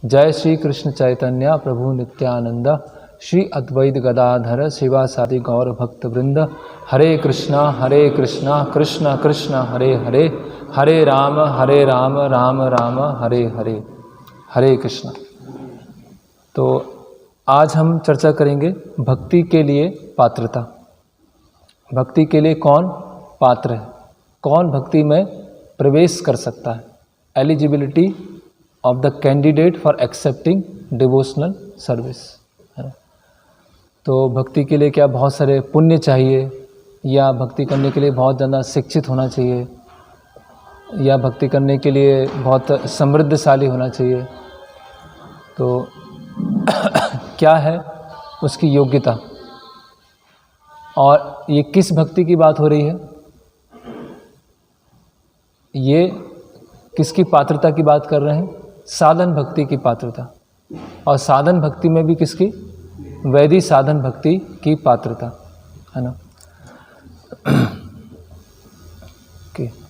जय श्री कृष्ण चैतन्य प्रभु नित्यानंद, श्री अद्वैत गदाधर शिवासादि गौर भक्त वृंद। हरे कृष्णा कृष्ण कृष्ण हरे हरे, हरे राम राम राम हरे हरे, हरे कृष्ण। तो आज हम चर्चा करेंगे भक्ति के लिए पात्रता। भक्ति के लिए कौन पात्र है, कौन भक्ति में प्रवेश कर सकता है। Eligibility of the candidate for accepting devotional service. तो भक्ति के लिए क्या बहुत सारे पुण्य चाहिए, या भक्ति करने के लिए बहुत ज़्यादा शिक्षित होना चाहिए, या भक्ति करने के लिए बहुत समृद्धशाली होना चाहिए। तो क्या है उसकी योग्यता, और ये किस भक्ति की बात हो रही है, ये किसकी पात्रता की बात कर रहे हैं? साधन भक्ति की पात्रता। और साधन भक्ति में भी किसकी? वैदिक साधन भक्ति की पात्रता, है ना।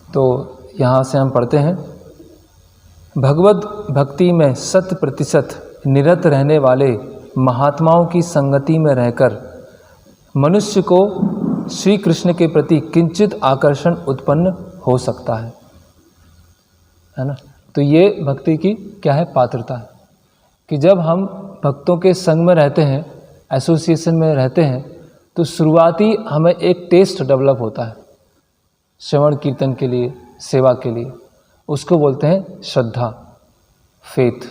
तो यहाँ से हम पढ़ते हैं, भगवत भक्ति में 100% निरत रहने वाले महात्माओं की संगति में रहकर मनुष्य को श्री कृष्ण के प्रति किंचित आकर्षण उत्पन्न हो सकता है ना। तो ये भक्ति की क्या है? पात्रता है कि जब हम भक्तों के संग में रहते हैं, एसोसिएशन में रहते हैं, तो शुरुआती हमें एक टेस्ट डेवलप होता है श्रवण कीर्तन के लिए, सेवा के लिए। उसको बोलते हैं श्रद्धा, फेथ,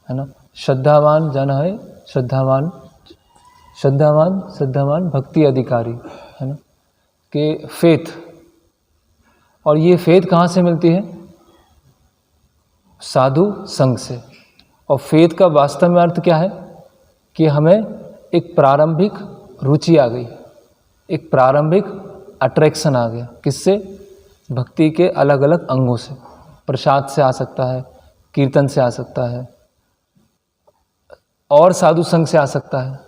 है ना। श्रद्धावान जन है श्रद्धावान, श्रद्धावान भक्ति अधिकारी, है ना, कि फेथ। और ये फेथ कहाँ से मिलती है? साधु संग से। और फेथ का वास्तव में अर्थ क्या है? कि हमें एक प्रारंभिक रुचि आ गई, एक प्रारंभिक अट्रैक्शन आ गया। किससे? भक्ति के अलग अलग अंगों से। प्रसाद से आ सकता है, कीर्तन से आ सकता है, और साधु संग से आ सकता है,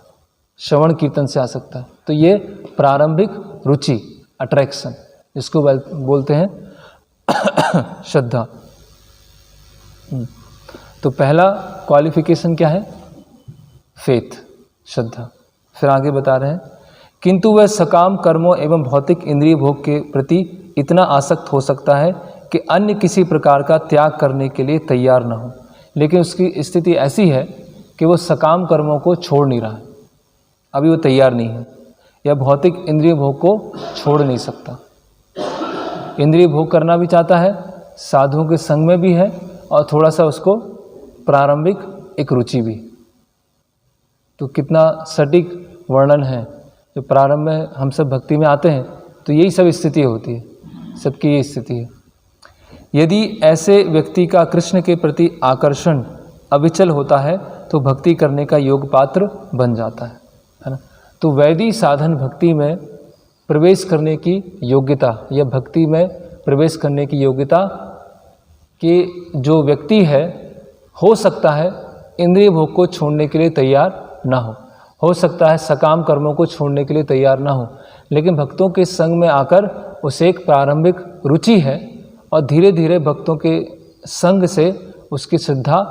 श्रवण कीर्तन से आ सकता है। तो ये प्रारंभिक रुचि, अट्रैक्शन, इसको बोलते हैं श्रद्धा। तो पहला क्वालिफिकेशन क्या है? फेथ, श्रद्धा। फिर आगे बता रहे हैं, किंतु वह सकाम कर्मों एवं भौतिक इंद्रिय भोग के प्रति इतना आसक्त हो सकता है कि अन्य किसी प्रकार का त्याग करने के लिए तैयार न हो। लेकिन उसकी स्थिति ऐसी है कि वो सकाम कर्मों को छोड़ नहीं रहा है, अभी वो तैयार नहीं है, या भौतिक इंद्रिय भोग को छोड़ नहीं सकता। इंद्रिय भोग करना भी चाहता है, साधुओं के संग में भी है, और थोड़ा सा उसको प्रारंभिक एक रुचि भी। तो कितना सटीक वर्णन है। जो प्रारंभ में हम सब भक्ति में आते हैं तो यही सब स्थिति होती है, सबकी ये स्थिति है। यदि ऐसे व्यक्ति का कृष्ण के प्रति आकर्षण अविचल होता है तो भक्ति करने का योग पात्र बन जाता है ना। तो वैदिक साधन भक्ति में प्रवेश करने की योग्यता, या भक्ति में प्रवेश करने की योग्यता कि जो व्यक्ति है, हो सकता है इंद्रिय भोग को छोड़ने के लिए तैयार ना हो सकता है सकाम कर्मों को छोड़ने के लिए तैयार ना हो, लेकिन भक्तों के संग में आकर उसे एक प्रारंभिक रुचि है, और धीरे धीरे भक्तों के संग से उसकी श्रद्धा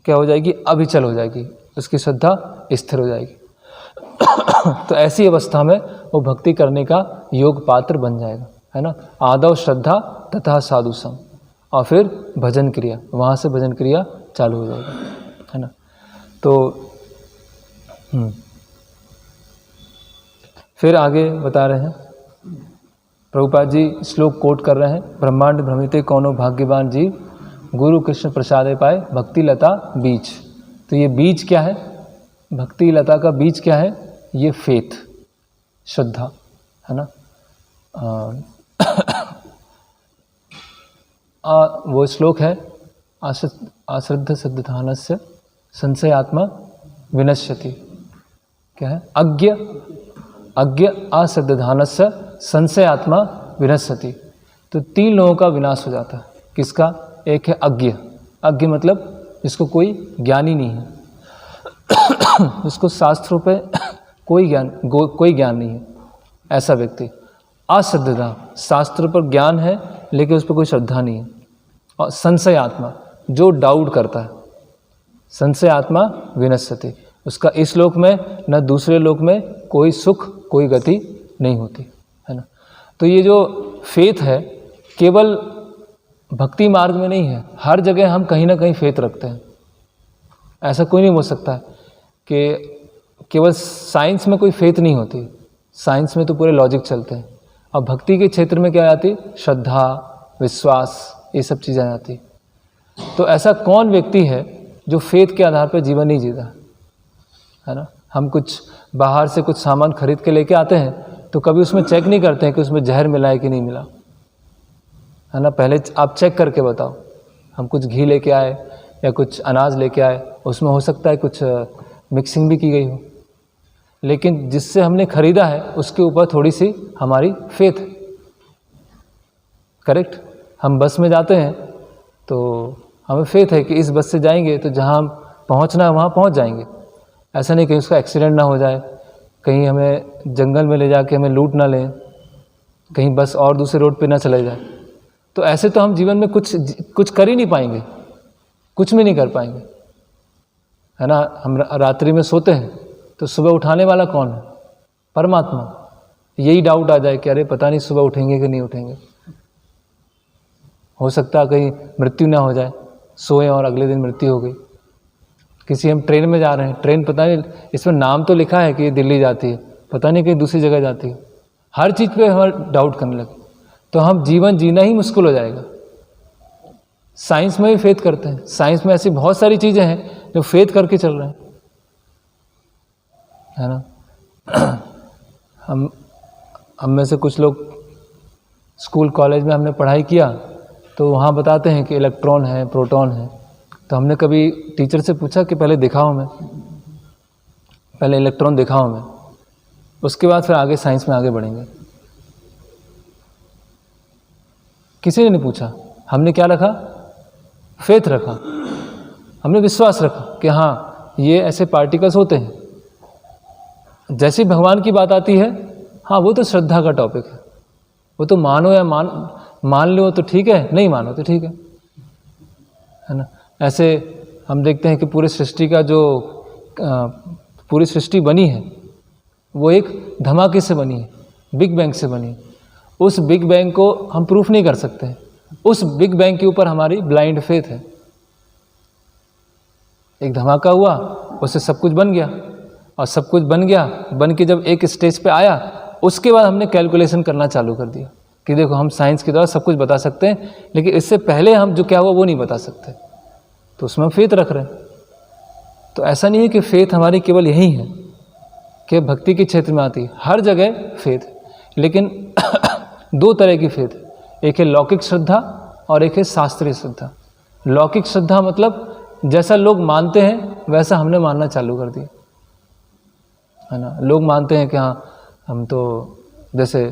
क्या हो जाएगी? अविचल हो जाएगी, उसकी श्रद्धा स्थिर हो जाएगी। तो ऐसी अवस्था में वो भक्ति करने का योग पात्र बन जाएगा, है ना। आदौ श्रद्धा तथा साधु संग, और फिर भजन क्रिया, वहाँ से भजन क्रिया चालू हो जाएगी, है ना। तो फिर आगे बता रहे हैं, प्रभुपाद जी श्लोक कोट कर रहे हैं, ब्रह्मांड भ्रमिते कौनो भाग्यवान जीव, गुरु कृष्ण प्रसादे पाए भक्ति लता बीज। तो ये बीज क्या है? भक्ति लता का बीज क्या है? ये फेथ, श्रद्धा, है ना। वो श्लोक है, आश्रद्ध सिद्धानस्य संशयात्मा विनश्यति। क्या है? अज्ञ अश्रद्धानस्य संशयात्मा विनश्यति। तो 3 लोगों का विनाश हो जाता है। किसका? एक है अज्ञ मतलब जिसको कोई ज्ञान ही नहीं है, उसको शास्त्रों पे कोई ज्ञान नहीं है, ऐसा व्यक्ति। अश्रद्धा, शास्त्र पर ज्ञान है लेकिन उस पर कोई श्रद्धा नहीं है। और संशयात्मा, जो डाउट करता है। संशय आत्मा विनश्यति, उसका इस लोक में न दूसरे लोक में कोई सुख कोई गति नहीं होती, है ना। तो ये जो फेथ है केवल भक्ति मार्ग में नहीं है, हर जगह हम कहीं ना कहीं फेथ रखते हैं। ऐसा कोई नहीं बोल सकता है कि केवल साइंस में कोई फेथ नहीं होती, साइंस में तो पूरे लॉजिक चलते हैं। और भक्ति के क्षेत्र में क्या आती? श्रद्धा, विश्वास, ये सब चीज़ें आ जाती। तो ऐसा कौन व्यक्ति है जो फेथ के आधार पर जीवन नहीं जीता, है ना। हम कुछ बाहर से कुछ सामान खरीद के लेके आते हैं तो कभी उसमें चेक नहीं करते हैं कि उसमें जहर मिला है कि नहीं मिला, है ना। पहले आप चेक करके बताओ। हम कुछ घी लेके आए या कुछ अनाज लेके आए, उसमें हो सकता है कुछ मिक्सिंग भी की गई हो, लेकिन जिससे हमने खरीदा है उसके ऊपर थोड़ी सी हमारी फेथ है, करेक्ट। हम बस में जाते हैं तो हमें फेथ है कि इस बस से जाएंगे तो जहाँ हम पहुँचना है वहाँ पहुँच जाएंगे। ऐसा नहीं कि उसका एक्सीडेंट ना हो जाए, कहीं हमें जंगल में ले जाके हमें लूट ना लें, कहीं बस और दूसरे रोड पे ना चले जाए। तो ऐसे तो हम जीवन में कुछ कर ही नहीं पाएंगे, कुछ भी नहीं कर पाएंगे, है ना। हम रात्रि में सोते हैं तो सुबह उठाने वाला कौन है? परमात्मा। यही डाउट आ जाए कि अरे पता नहीं सुबह उठेंगे कि नहीं उठेंगे, हो सकता है कहीं मृत्यु ना हो जाए, सोए और अगले दिन मृत्यु हो गई। किसी हम ट्रेन में जा रहे हैं, ट्रेन पता नहीं इसमें नाम तो लिखा है कि ये दिल्ली जाती है, पता नहीं कहीं दूसरी जगह जाती है। हर चीज़ पे हम डाउट करने लगे तो हम जीवन जीना ही मुश्किल हो जाएगा। साइंस में भी फेथ करते हैं, साइंस में ऐसी बहुत सारी चीज़ें हैं जो फेथ करके चल रहे हैं, है ना। हम में से कुछ लोग स्कूल कॉलेज में हमने पढ़ाई किया तो वहाँ बताते हैं कि इलेक्ट्रॉन है, प्रोटॉन है। तो हमने कभी टीचर से पूछा कि पहले दिखाओ हमें, पहले इलेक्ट्रॉन दिखाओ हमें, उसके बाद फिर आगे साइंस में आगे बढ़ेंगे। किसी ने नहीं पूछा, हमने क्या रखा? फेथ रखा, हमने विश्वास रखा कि हाँ ये ऐसे पार्टिकल्स होते हैं। जैसे भगवान की बात आती है, हाँ वो तो श्रद्धा का टॉपिक है, वो तो मानो या मान लो तो ठीक है, नहीं मानो तो ठीक है ना। ऐसे हम देखते हैं कि पूरी सृष्टि का जो पूरी सृष्टि बनी है वो एक धमाके से बनी है, बिग बैंग से बनी है। उस बिग बैंग को हम प्रूफ नहीं कर सकते, उस बिग बैंग के ऊपर हमारी ब्लाइंड फेथ है। एक धमाका हुआ, उससे सब कुछ बन गया, और सब कुछ बन गया, बन के जब एक स्टेज पे आया उसके बाद हमने कैलकुलेशन करना चालू कर दिया कि देखो हम साइंस के द्वारा सब कुछ बता सकते हैं, लेकिन इससे पहले हम जो क्या हुआ वो नहीं बता सकते, तो उसमें हम फेथ रख रहे हैं। तो ऐसा नहीं है कि फेथ हमारी केवल यही है कि भक्ति के क्षेत्र में आती है, हर जगह फेथ है, लेकिन दो तरह की फेथ है, एक है लौकिक श्रद्धा और एक है शास्त्रीय श्रद्धा। लौकिक श्रद्धा मतलब जैसा लोग मानते हैं वैसा हमने मानना चालू कर दिया, है ना। लोग मानते हैं कि हाँ हम तो जैसे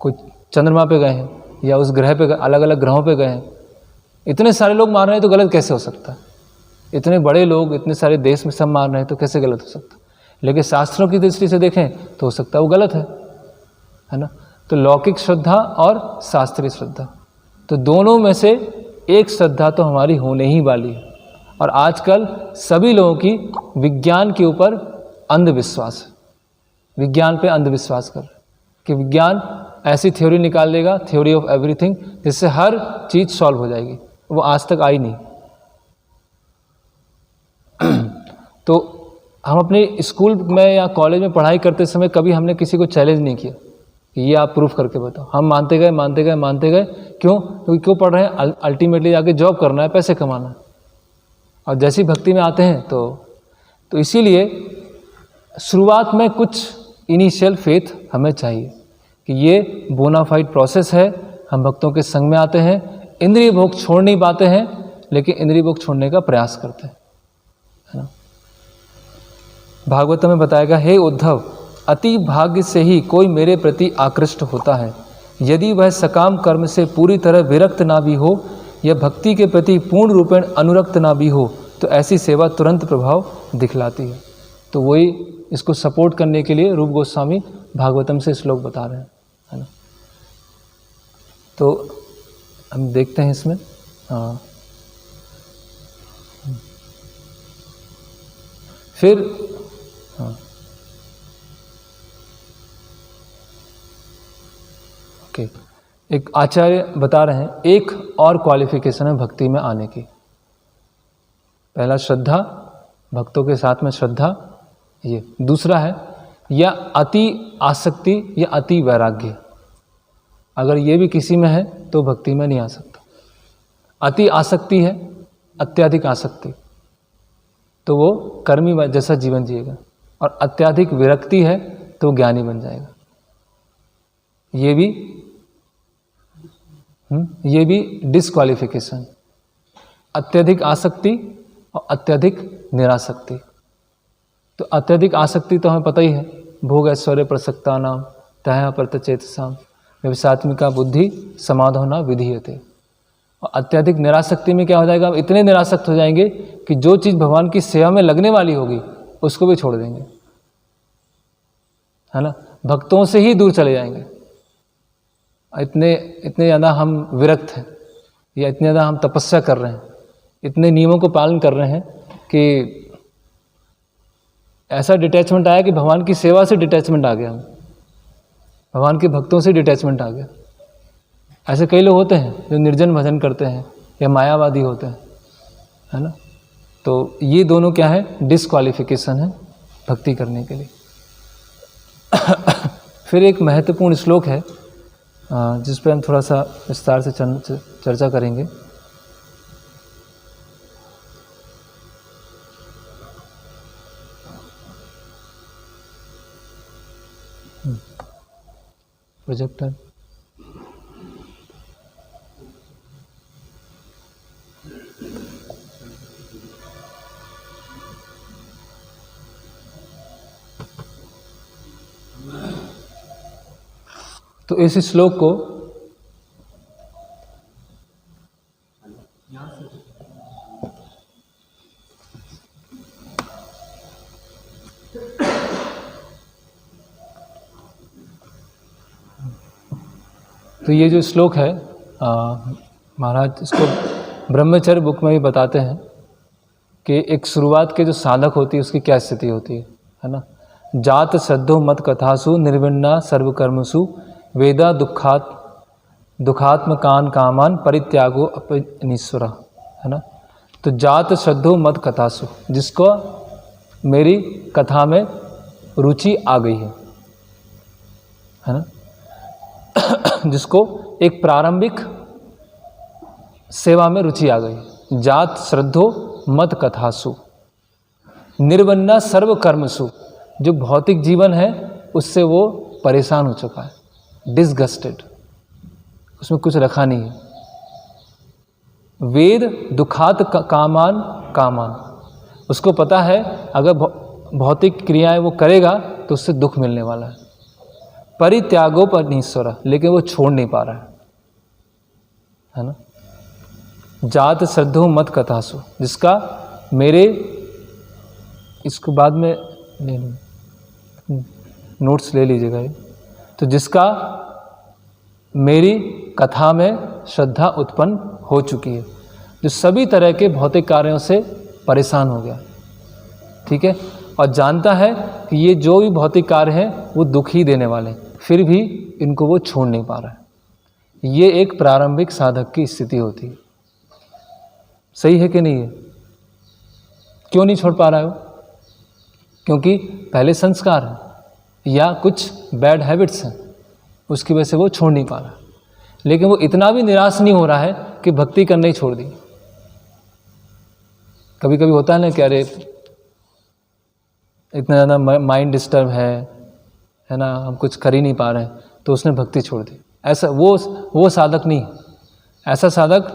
कुछ चंद्रमा पे गए हैं या उस ग्रह पे, अलग अलग ग्रहों पे गए हैं, इतने सारे लोग मार रहे हैं तो गलत कैसे हो सकता है? इतने बड़े लोग इतने सारे देश में सब मार रहे हैं तो कैसे गलत हो सकता है? लेकिन शास्त्रों की दृष्टि से देखें तो हो सकता है वो गलत है ना। तो लौकिक श्रद्धा और शास्त्रीय श्रद्धा, तो दोनों में से एक श्रद्धा तो हमारी होने ही वाली है। और आजकल सभी लोगों की विज्ञान के ऊपर अंधविश्वास है, विज्ञान पे अंधविश्वास कर रहे हैं कि विज्ञान ऐसी थ्योरी निकाल देगा, थ्योरी ऑफ एवरीथिंग, जिससे हर चीज़ सॉल्व हो जाएगी। वो आज तक आई नहीं। तो हम अपने स्कूल में या कॉलेज में पढ़ाई करते समय कभी हमने किसी को चैलेंज नहीं किया कि ये आप प्रूफ करके बताओ। हम मानते गए मानते गए मानते गए। क्यों? क्योंकि क्यों पढ़ रहे हैं? अल्टीमेटली जाके जॉब करना है, पैसे कमाना है। और जैसी भक्ति में आते हैं तो इसीलिए शुरुआत में कुछ इनिशियल फेथ हमें चाहिए कि ये बोनाफाइड प्रोसेस है। हम भक्तों के संग में आते हैं, इंद्रिय भोग छोड़ नहीं पाते हैं, लेकिन इंद्रिय भोग छोड़ने का प्रयास करते हैं, है ना। भागवत में बताया गया, हे उद्धव, अति भाग्य से ही कोई मेरे प्रति आकृष्ट होता है। यदि वह सकाम कर्म से पूरी तरह विरक्त ना भी हो या भक्ति के प्रति पूर्ण रूपेण अनुरक्त ना भी हो, तो ऐसी सेवा तुरंत प्रभाव दिखलाती है। तो वही इसको सपोर्ट करने के लिए रूप गोस्वामी भागवतम से श्लोक बता रहे हैं, है ना। तो हम देखते हैं इसमें, हाँ, फिर हाँ, ओके, एक आचार्य बता रहे हैं एक और क्वालिफिकेशन है भक्ति में आने की। पहला श्रद्धा, भक्तों के साथ में श्रद्धा, ये दूसरा है या अति आसक्ति या अति वैराग्य। अगर ये भी किसी में है तो भक्ति में नहीं आ सकता। अति आसक्ति है, अत्यधिक आसक्ति, तो वो कर्मी जैसा जीवन जिएगा, और अत्यधिक विरक्ति है तो वो ज्ञानी बन जाएगा। ये भी डिस्क्वालिफिकेशन, अत्यधिक आसक्ति और अत्यधिक निरासक्ति। तो अत्यधिक आसक्ति तो हमें पता ही है, भोग ऐश्वर्य प्रसक्ता नाम तया प्रतचेतसाम व्यवसात्मिका बुद्धि समाधो न विधीयते। और अत्यधिक निरासक्ति में क्या हो जाएगा, इतने निरासक्त हो जाएंगे कि जो चीज़ भगवान की सेवा में लगने वाली होगी उसको भी छोड़ देंगे, है ना, भक्तों से ही दूर चले जाएंगे। इतने ज़्यादा हम विरक्त हैं, या इतने ज़्यादा हम तपस्या कर रहे हैं, इतने नियमों को पालन कर रहे हैं कि ऐसा डिटैचमेंट आया कि भगवान की सेवा से डिटैचमेंट आ गया, भगवान के भक्तों से डिटैचमेंट आ गया। ऐसे कई लोग होते हैं जो निर्जन भजन करते हैं या मायावादी होते हैं, है ना। तो ये दोनों क्या है, डिस्क्वालिफिकेशन है भक्ति करने के लिए। फिर एक महत्वपूर्ण श्लोक है जिस पर हम थोड़ा सा विस्तार से चर्चा करेंगे। प्रोजेक्टर तो इस श्लोक को तो ये जो श्लोक है महाराज इसको ब्रह्मचर्य बुक में भी बताते हैं कि एक शुरुआत के जो साधक होती है उसकी क्या स्थिति होती है ना। जात श्रद्धो मत कथासु निर्विण्णा सर्वकर्मसु वेदा दुखात्म कान कामान परित्यागो अपनीश्वर, है ना। तो जात श्रद्धो मत कथासु, जिसको मेरी कथा में रुचि आ गई है ना, जिसको एक प्रारंभिक सेवा में रुचि आ गई। जात श्रद्धो मत कथासु निर्वन्ना सर्व कर्मसु, जो भौतिक जीवन है उससे वो परेशान हो चुका है, डिसगस्टेड, उसमें कुछ रखा नहीं है। वेद दुखात कामान, उसको पता है अगर भौतिक क्रियाएं वो करेगा तो उससे दुख मिलने वाला है। परित्यागो पर ईश्वर, लेकिन वो छोड़ नहीं पा रहा है ना। जात श्रद्धो मत कथासु, जिसका मेरे, इसको बाद में ले नोट्स ले लीजिएगा ये, तो जिसका मेरी कथा में श्रद्धा उत्पन्न हो चुकी है, जो सभी तरह के भौतिक कार्यों से परेशान हो गया, ठीक है, और जानता है कि ये जो भी भौतिक कार्य हैं वो दुख ही देने वाले हैं, फिर भी इनको वो छोड़ नहीं पा रहा है। ये एक प्रारंभिक साधक की स्थिति होती है। सही है कि नहीं है? क्यों नहीं छोड़ पा रहा है वो? क्योंकि पहले संस्कार है या कुछ बैड हैबिट्स हैं, उसकी वजह से वो छोड़ नहीं पा रहा। लेकिन वो इतना भी निराश नहीं हो रहा है कि भक्ति करना ही छोड़ दी। कभी कभी होता है ना कि अरे इतना ज़्यादा माइंड डिस्टर्ब है ना, हम कुछ कर ही नहीं पा रहे हैं, तो उसने भक्ति छोड़ दी। ऐसा वो साधक नहीं। ऐसा साधक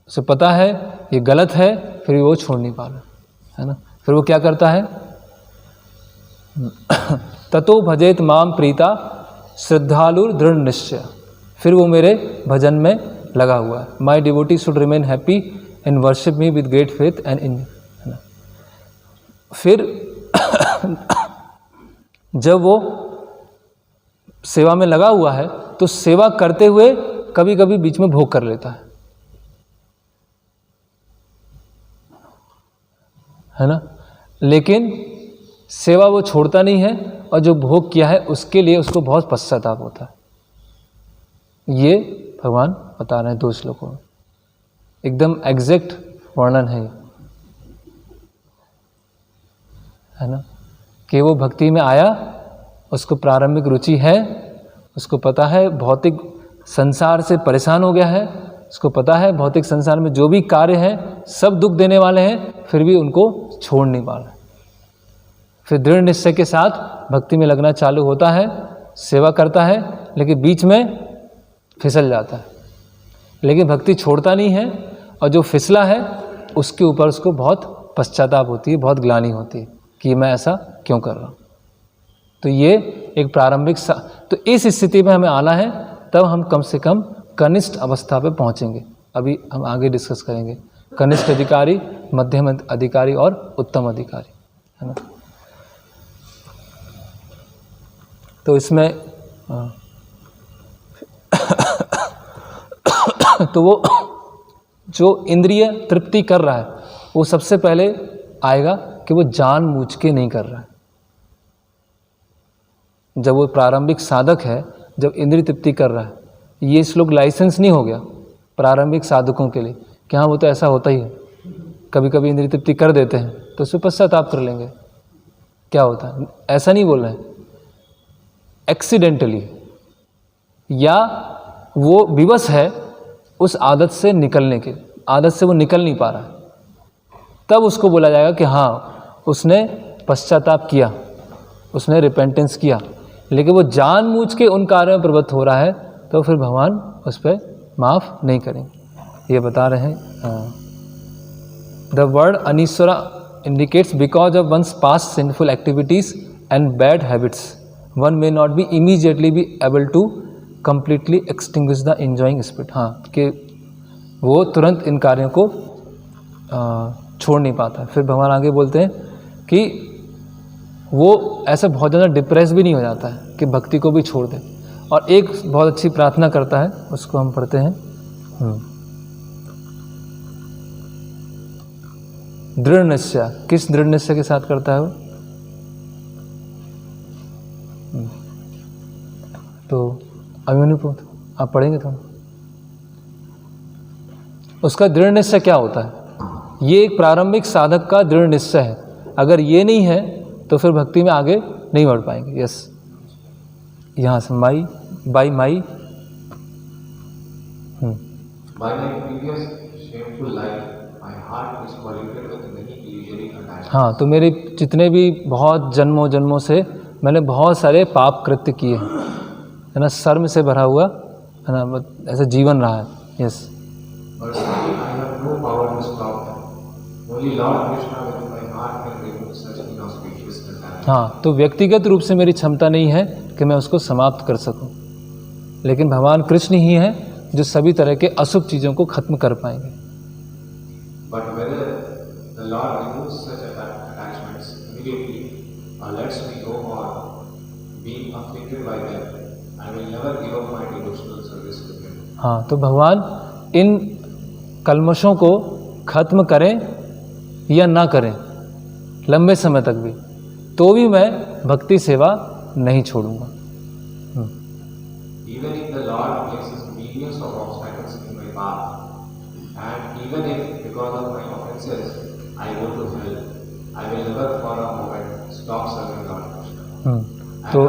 उसे पता है ये गलत है, फिर भी वो छोड़ नहीं पा रहा है ना। फिर वो क्या करता है, ततो भजेत माम प्रीता श्रद्धालुर दृढ़ निश्चय, फिर वो मेरे भजन में लगा हुआ है। My devotee should remain happy and worship me with great faith and in, है ना। फिर जब वो सेवा में लगा हुआ है तो सेवा करते हुए कभी कभी बीच में भोग कर लेता है ना। लेकिन सेवा वो छोड़ता नहीं है, और जो भोग किया है उसके लिए उसको बहुत पश्चाताप होता है। ये भगवान बता रहे हैं 2 श्लोकों में, एकदम एग्जैक्ट वर्णन है ये, है ना, कि वो भक्ति में आया, उसको प्रारंभिक रुचि है, उसको पता है भौतिक संसार से परेशान हो गया है, उसको पता है भौतिक संसार में जो भी कार्य हैं सब दुख देने वाले हैं, फिर भी उनको छोड़ नहीं पा रहा। फिर दृढ़ निश्चय के साथ भक्ति में लगना चालू होता है, सेवा करता है, लेकिन बीच में फिसल जाता है, लेकिन भक्ति छोड़ता नहीं है, और जो फिसला है उसके ऊपर उसको बहुत पश्चाताप होती है, बहुत ग्लानि होती है कि मैं ऐसा क्यों कर रहा हूँ। तो ये एक प्रारंभिक तो इस स्थिति में हमें आना है, तब हम कम से कम कनिष्ठ अवस्था पे पहुँचेंगे। अभी हम आगे डिस्कस करेंगे कनिष्ठ अधिकारी, मध्यम अधिकारी और उत्तम अधिकारी, है ना। तो इसमें तो वो जो इंद्रिय तृप्ति कर रहा है वो सबसे पहले आएगा कि वो जानबूझ के नहीं कर रहा है। जब वो प्रारंभिक साधक है, जब इंद्रिय तृप्ति कर रहा है, ये श्लोक लाइसेंस नहीं हो गया प्रारंभिक साधकों के लिए कि हाँ वो तो ऐसा होता ही है, कभी कभी इंद्रिय तृप्ति कर देते हैं तो उसमें पश्चाताप कर लेंगे, क्या होता है, ऐसा नहीं बोल रहे हैं। एक्सीडेंटली या वो विवश है उस आदत से निकलने के, आदत से वो निकल नहीं पा रहा है, तब उसको बोला जाएगा कि हाँ उसने पश्चाताप किया, उसने रिपेंटेंस किया। लेकिन वो जानबूझ के उन कार्यों में प्रवृत्त हो रहा है तो फिर भगवान उस पर माफ़ नहीं करेंगे। ये बता रहे हैं the word anishvara indicates because of one's past sinful activities and bad habits one may not be immediately be able to completely extinguish the enjoying spirit। हाँ, कि वो तुरंत इन कार्यों को छोड़ नहीं पाता। फिर भगवान आगे बोलते हैं कि वो ऐसा बहुत ज़्यादा डिप्रेस भी नहीं हो जाता है कि भक्ति को भी छोड़ दे। और एक बहुत अच्छी प्रार्थना करता है, उसको हम पढ़ते हैं। दृढ़ निश्चय, किस दृढ़ निश्चय के साथ करता है वो? तो अभिमन्यु आप पढ़ेंगे थोड़ा, उसका दृढ़ निश्चय क्या होता है? ये एक प्रारंभिक साधक का दृढ़ निश्चय है। अगर ये नहीं है तो फिर भक्ति में आगे नहीं बढ़ पाएंगे। यस, यहाँ से माई बाई माई हाँ, तो मेरे जितने भी बहुत जन्मों से मैंने बहुत सारे पाप कृत्य किए हैं, है ना, शर्म से भरा हुआ, है ना, ऐसा जीवन रहा है। यस, हाँ, तो व्यक्तिगत रूप से मेरी क्षमता नहीं है कि मैं उसको समाप्त कर सकूं, लेकिन भगवान कृष्ण ही हैं जो सभी तरह के अशुभ चीज़ों को खत्म कर पाएंगे। हाँ, तो भगवान इन कल्मशों को खत्म करें या ना करें लंबे समय तक भी, तो भी मैं भक्ति सेवा नहीं छोड़ूंगा। तो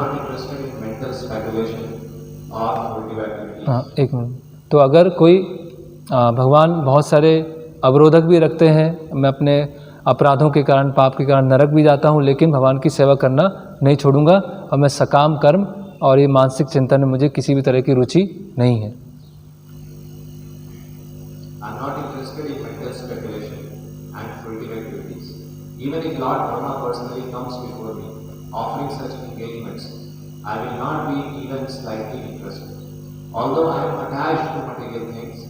हाँ, एक मिनट, तो अगर कोई भगवान बहुत सारे अवरोधक भी रखते हैं, मैं अपने अपराधों के कारण, पाप के कारण नरक भी जाता हूँ, लेकिन भगवान की सेवा करना नहीं छोड़ूंगा, और मैं सकाम कर्म और ये मानसिक चिंतन में मुझे किसी भी तरह की रुचि नहीं है। Although I am attached to material things,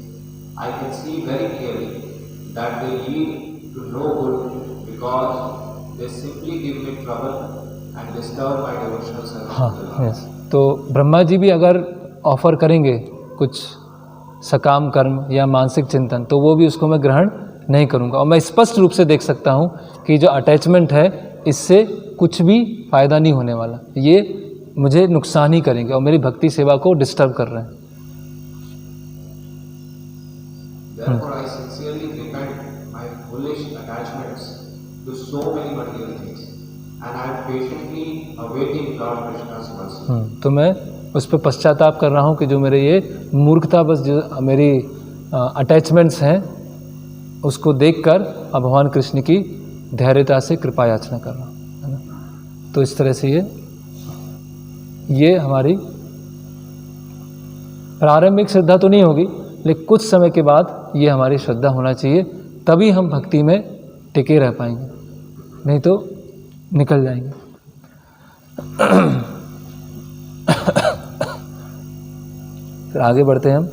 I can see very clearly that they lead to no good because they simply give me trouble and disturb my devotional service. हाँ, यस, तो ब्रह्मा जी भी अगर ऑफर करेंगे कुछ सकाम कर्म या मानसिक चिंतन, तो वो भी उसको मैं ग्रहण नहीं करूँगा। और मैं स्पष्ट रूप से देख सकता हूँ कि जो अटैचमेंट है इससे कुछ भी फ़ायदा नहीं होने वाला, ये मुझे नुकसान ही करेंगे और मेरी भक्ति सेवा को डिस्टर्ब कर रहे हैं। Therefore, I sincerely repent my foolish attachments to so many material things, and I am patiently awaiting Lord Krishna's mercy. तो मैं उस पर पश्चाताप कर रहा हूँ कि जो मेरे ये मूर्खता, बस जो मेरी अटैचमेंट्स हैं उसको देखकर अब भगवान कृष्ण की धैर्यता से कृपा याचना कर रहा हूँ, है ना। तो इस तरह से ये हमारी प्रारंभिक श्रद्धा तो नहीं होगी, लेकिन कुछ समय के बाद ये हमारी श्रद्धा होना चाहिए, तभी हम भक्ति में टिके रह पाएंगे, नहीं तो निकल जाएंगे। फिर आगे बढ़ते हैं हम।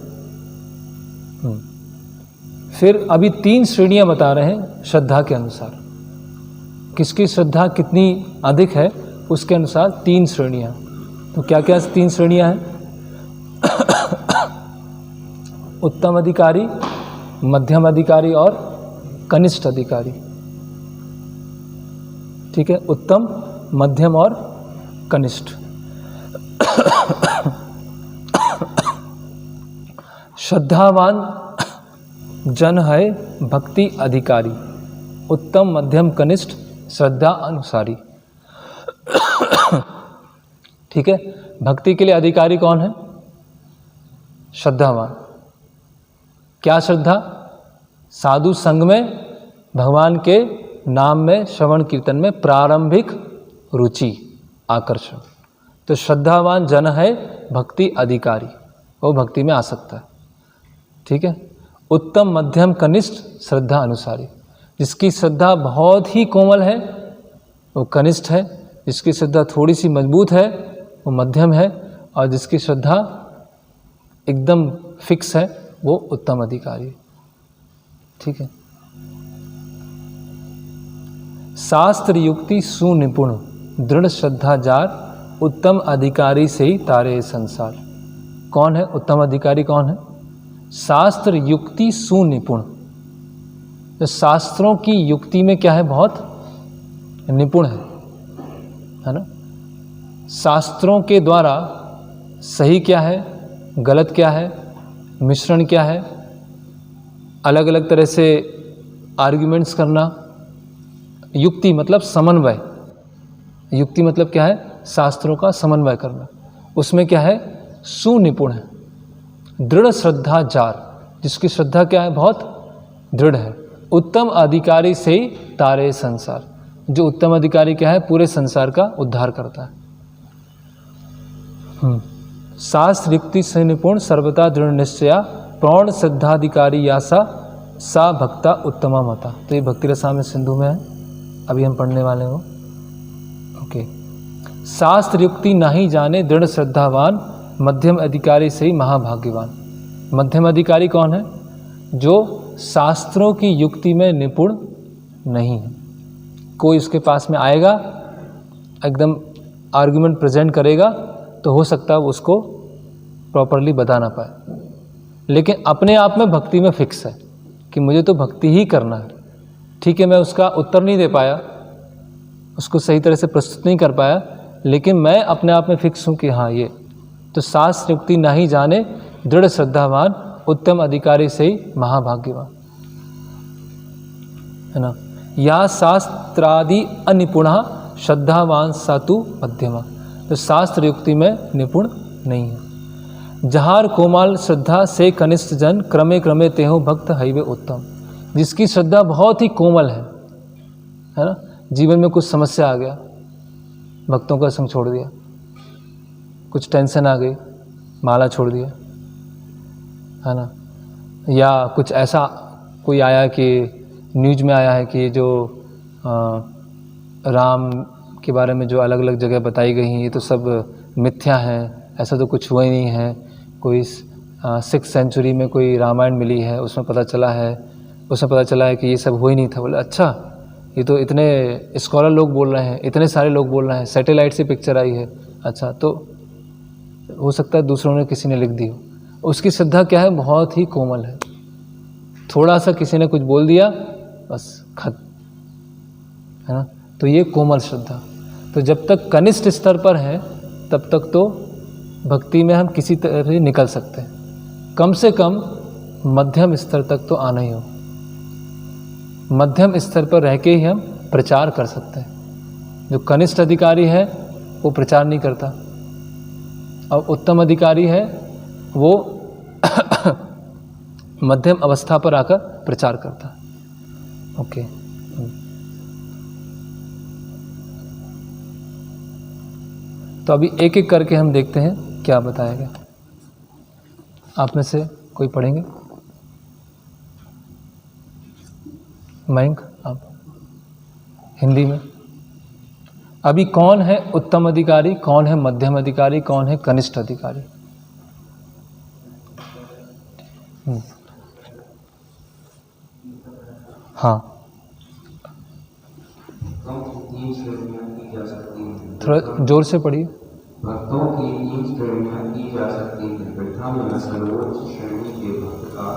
फिर अभी 3 श्रेणियां बता रहे हैं श्रद्धा के अनुसार, किसकी श्रद्धा कितनी अधिक है उसके अनुसार 3 श्रेणियां। तो क्या क्या 3 श्रेणियां हैं? उत्तम अधिकारी, मध्यम अधिकारी और कनिष्ठ अधिकारी। ठीक है, उत्तम, मध्यम और कनिष्ठ। श्रद्धावान जन है भक्ति अधिकारी, उत्तम, मध्यम, कनिष्ठ, श्रद्धा अनुसारी। ठीक है, भक्ति के लिए अधिकारी कौन है? श्रद्धावान। क्या श्रद्धा? साधु संग में, भगवान के नाम में, श्रवण कीर्तन में प्रारंभिक रुचि, आकर्षण। तो श्रद्धावान जन है भक्ति अधिकारी, वो भक्ति में आ सकता है। ठीक है, उत्तम, मध्यम, कनिष्ठ, श्रद्धा अनुसारी। जिसकी श्रद्धा बहुत ही कोमल है वो कनिष्ठ है, जिसकी श्रद्धा थोड़ी सी मजबूत है वो मध्यम है, और जिसकी श्रद्धा एकदम फिक्स है वो उत्तम अधिकारी है। ठीक है, शास्त्र युक्ति सुनिपुण दृढ़ श्रद्धा जार, उत्तम अधिकारी से ही तारे संसार। कौन है उत्तम अधिकारी? कौन है? शास्त्र युक्ति सुनिपुण। जो शास्त्रों की युक्ति में क्या है? बहुत निपुण है ना। शास्त्रों के द्वारा सही क्या है, गलत क्या है, मिश्रण क्या है, अलग अलग तरह से आर्ग्यूमेंट्स करना। युक्ति मतलब समन्वय। युक्ति मतलब क्या है? शास्त्रों का समन्वय करना। उसमें क्या है? सुनिपुण है। दृढ़ श्रद्धा जार, जिसकी श्रद्धा क्या है? बहुत दृढ़ है। उत्तम अधिकारी से ही तारे संसार। जो उत्तम अधिकारी क्या है? पूरे संसार का उद्धार करता है। शास्त्र युक्ति से निपुण सर्वथा दृढ़ निश्चया, प्रौढ़ श्रद्धाधिकारी यासा सा भक्ता उत्तमा मता। तो ये भक्ति रसामृत सिंधु में है, अभी हम पढ़ने वाले हो। ओके, शास्त्र युक्ति नहीं जाने दृढ़ श्रद्धावान, मध्यम अधिकारी से ही महाभाग्यवान। मध्यम अधिकारी कौन है? जो शास्त्रों की युक्ति में निपुण नहीं है। कोई उसके पास में आएगा, एकदम आर्गुमेंट प्रेजेंट करेगा, तो हो सकता है वो उसको प्रॉपरली बता ना पाए, लेकिन अपने आप में भक्ति में फिक्स है कि मुझे तो भक्ति ही करना है। ठीक है, मैं उसका उत्तर नहीं दे पाया, उसको सही तरह से प्रस्तुत नहीं कर पाया, लेकिन मैं अपने आप में फिक्स हूँ कि हाँ ये तो शास्त्र युक्ति नहीं जाने दृढ़ श्रद्धावान, उत्तम अधिकारी से ही महाभाग्यवान, है ना। या शास्त्रादि अनिपुणा श्रद्धावान सातु मध्यमा। तो शास्त्र युक्ति में निपुण नहीं है। जहार कोमाल श्रद्धा से कनिष्ठ जन, क्रमे क्रमे तेहो भक्त हईवे उत्तम। जिसकी श्रद्धा बहुत ही कोमल है ना। जीवन में कुछ समस्या आ गया, भक्तों का संग छोड़ दिया, कुछ टेंशन आ गई, माला छोड़ दिया, है ना। या कुछ ऐसा कोई आया कि न्यूज में आया है कि जो राम के बारे में जो अलग अलग जगह बताई गई हैं ये तो सब मिथ्या हैं, ऐसा तो कुछ हुआ ही नहीं है। कोई 6th सेंचुरी में कोई रामायण मिली है, उसमें पता चला है कि ये सब हो ही नहीं था। बोले अच्छा, ये तो इतने स्कॉलर लोग बोल रहे हैं, इतने सारे लोग बोल रहे हैं, सैटेलाइट से पिक्चर आई है। अच्छा, तो हो सकता है दूसरों ने किसी ने लिख दी हो। उसकी श्रद्धा क्या है? बहुत ही कोमल है, थोड़ा सा किसी ने कुछ बोल दिया बस खत्म, है ना। तो ये कोमल श्रद्धा। तो जब तक कनिष्ठ स्तर पर है तब तक तो भक्ति में हम किसी तरह निकल सकते हैं। कम से कम मध्यम स्तर तक तो आना ही हो। मध्यम स्तर पर रह के ही हम प्रचार कर सकते हैं। जो कनिष्ठ अधिकारी है वो प्रचार नहीं करता, और उत्तम अधिकारी है वो मध्यम अवस्था पर आकर प्रचार करता है। ओके, तो अभी एक एक करके हम देखते हैं क्या बताया गया। आप में से कोई पढ़ेंगे? मयंक, आप हिंदी में। अभी कौन है उत्तम अधिकारी, कौन है मध्यम अधिकारी, कौन है कनिष्ठ अधिकारी? हाँ, थोड़ा जोर से पढ़िए। भक्तों की 3 श्रेणियां की जा सकती हैं। प्रथम में सर्वोच्च श्रेणी के भक्त का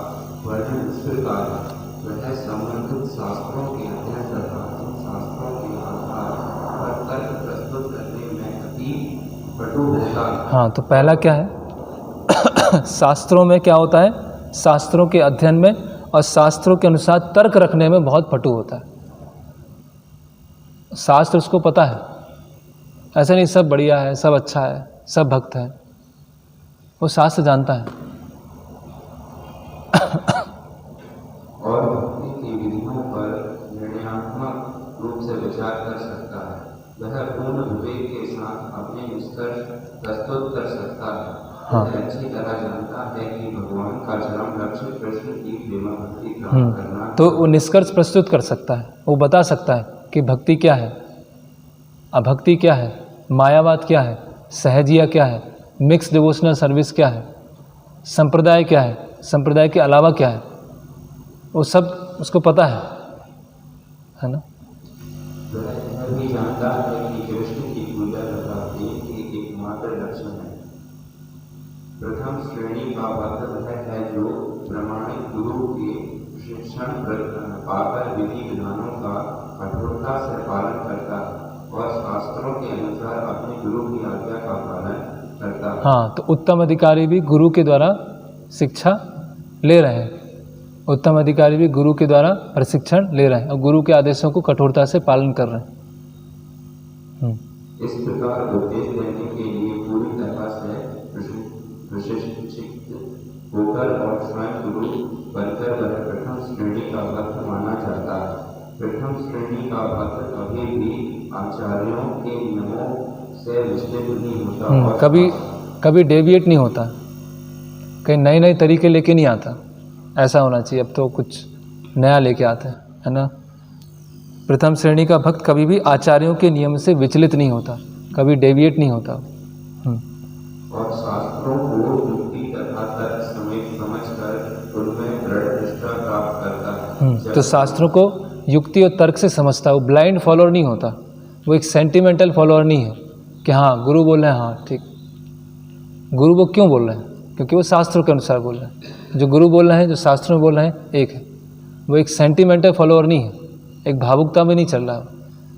वर्णन इस प्रकार है। वह संबंधित शास्त्रों के अध्ययन तथा इन शास्त्रों के आधार पर तर्क प्रस्तुत करने में अति पटु होता है। हाँ, तो पहला क्या है? शास्त्रों में क्या होता है? शास्त्रों के अध्ययन में और शास्त्रों के अनुसार तर्क रखने में बहुत पटु होता है। शास्त्र उसको पता है, ऐसा नहीं सब बढ़िया है, सब अच्छा है, सब भक्त है, वो शास्त्र जानता है। और भक्ति की विधियों पर निर्णयात्मक रूप से विचार कर सकता है। वह पूर्ण विवेक के साथ अपने निष्कर्ष प्रस्तुत कर सकता है। हाँ। वह अच्छी तरह जानता है कि भगवान का चरम लक्ष्य कृष्ण की प्रेम भक्ति प्राप्त करना। तो वो निष्कर्ष प्रस्तुत कर सकता है, वो बता सकता है कि भक्ति क्या है, अभक्ति क्या है, मायावाद क्या है, सहजिया क्या है, मिक्स डिवोशनल सर्विस क्या है, संप्रदाय क्या है, संप्रदाय के अलावा क्या है, वो सब उसको पता है ना। वह यह भी जानता है कि कृष्ण की पूजा तथा प्रेम के एकमात्र लक्षण है। प्रथम श्रेणी का भक्त वह है जो प्रामाणिक गुरु के शिक्षण पाकर विधि विधानों का कठोरता से पालन करता है और शास्त्रों के अनुसार अपने गुरु की आज्ञा का पालन करता है। हाँ, तो उत्तम अधिकारी भी गुरु के द्वारा शिक्षा ले रहे हैं। उत्तम अधिकारी भी गुरु के द्वारा प्रशिक्षण ले रहे हैं और गुरु के आदेशों को कठोरता से पालन कर रहे हैं। इस प्रकार उपदेश देने के लिए पूरी तरह से प्रशिक्षित होकर और स्वयं गुरु बनकर वह प्रथम श्रेणी का भक्त माना जाता है। प्रथम श्रेणी का भक्त कभी भी आचार्यों के नियमों से विचलित नहीं होता और कभी डेविएट नहीं होता, कहीं नए नए तरीके लेके नहीं आता। ऐसा होना चाहिए, अब तो कुछ नया लेके आते हैं, है ना। प्रथम श्रेणी का भक्त कभी भी आचार्यों के नियम से विचलित नहीं होता, कभी डेविएट नहीं होता। और शास्त्रों को युक्ति तथा तर्क समेत समझकर उनमें दृढ़ निष्ठा प्राप्त करता है। तो शास्त्रों को युक्ति और तर्क से समझता है, वो ब्लाइंड फॉलोअर नहीं होता, वो एक सेंटिमेंटल फॉलोअर नहीं है कि हाँ गुरु बोल रहे हैं, हाँ ठीक। गुरु वो क्यों बोल रहे हैं? क्योंकि वो शास्त्रों के अनुसार बोल रहे हैं। जो गुरु बोल रहे हैं, जो शास्त्रों में बोल रहे हैं, एक है। वो एक सेंटिमेंटल फॉलोअर नहीं है, एक भावुकता में नहीं चल रहा है,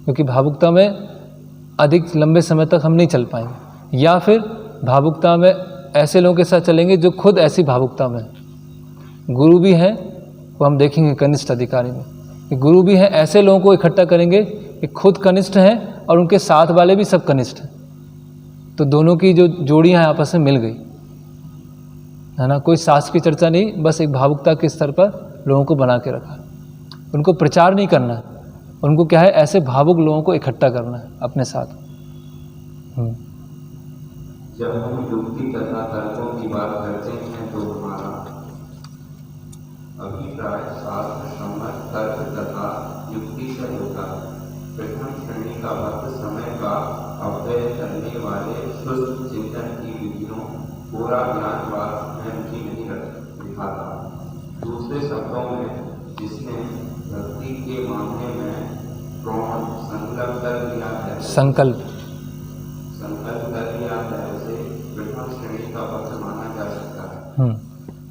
क्योंकि भावुकता में अधिक लंबे समय तक हम नहीं चल पाएंगे। या फिर भावुकता में ऐसे लोगों के साथ चलेंगे जो खुद ऐसी भावुकता में हैं। गुरु भी हैं, वो हम देखेंगे कनिष्ठ अधिकारी में कि गुरु भी हैं, ऐसे लोगों को इकट्ठा करेंगे कि खुद कनिष्ठ हैं और उनके साथ वाले भी सब कनिष्ठ हैं। तो दोनों की जो जोड़ियाँ हैं आपस में मिल गई, है ना। कोई शास्त्र की चर्चा नहीं, बस एक भावुकता के स्तर पर लोगों को बना के रखा। उनको प्रचार नहीं करना है, उनको क्या है, ऐसे भावुक लोगों को इकट्ठा करना है अपने साथ। जब हम युक्ति तथा तर्कों की बात करते हैं तो हमारा अभिप्राय शास्त्र सम्मत तर्क तथा युक्ति से होता है। प्रथम श्रेणी का भक्त समय का अपव्यय करने वाले सुस्त चिंतन की विधियों पूरा ज्ञानवाद में रुचि नहीं दिखाता। दूसरे शब्दों में, जिसने भक्ति के मामले में प्रौढ़ संकल्प कर लिया है, संकल्प कर लिया है, उसे प्रथम श्रेणी का भक्त माना जा सकता है।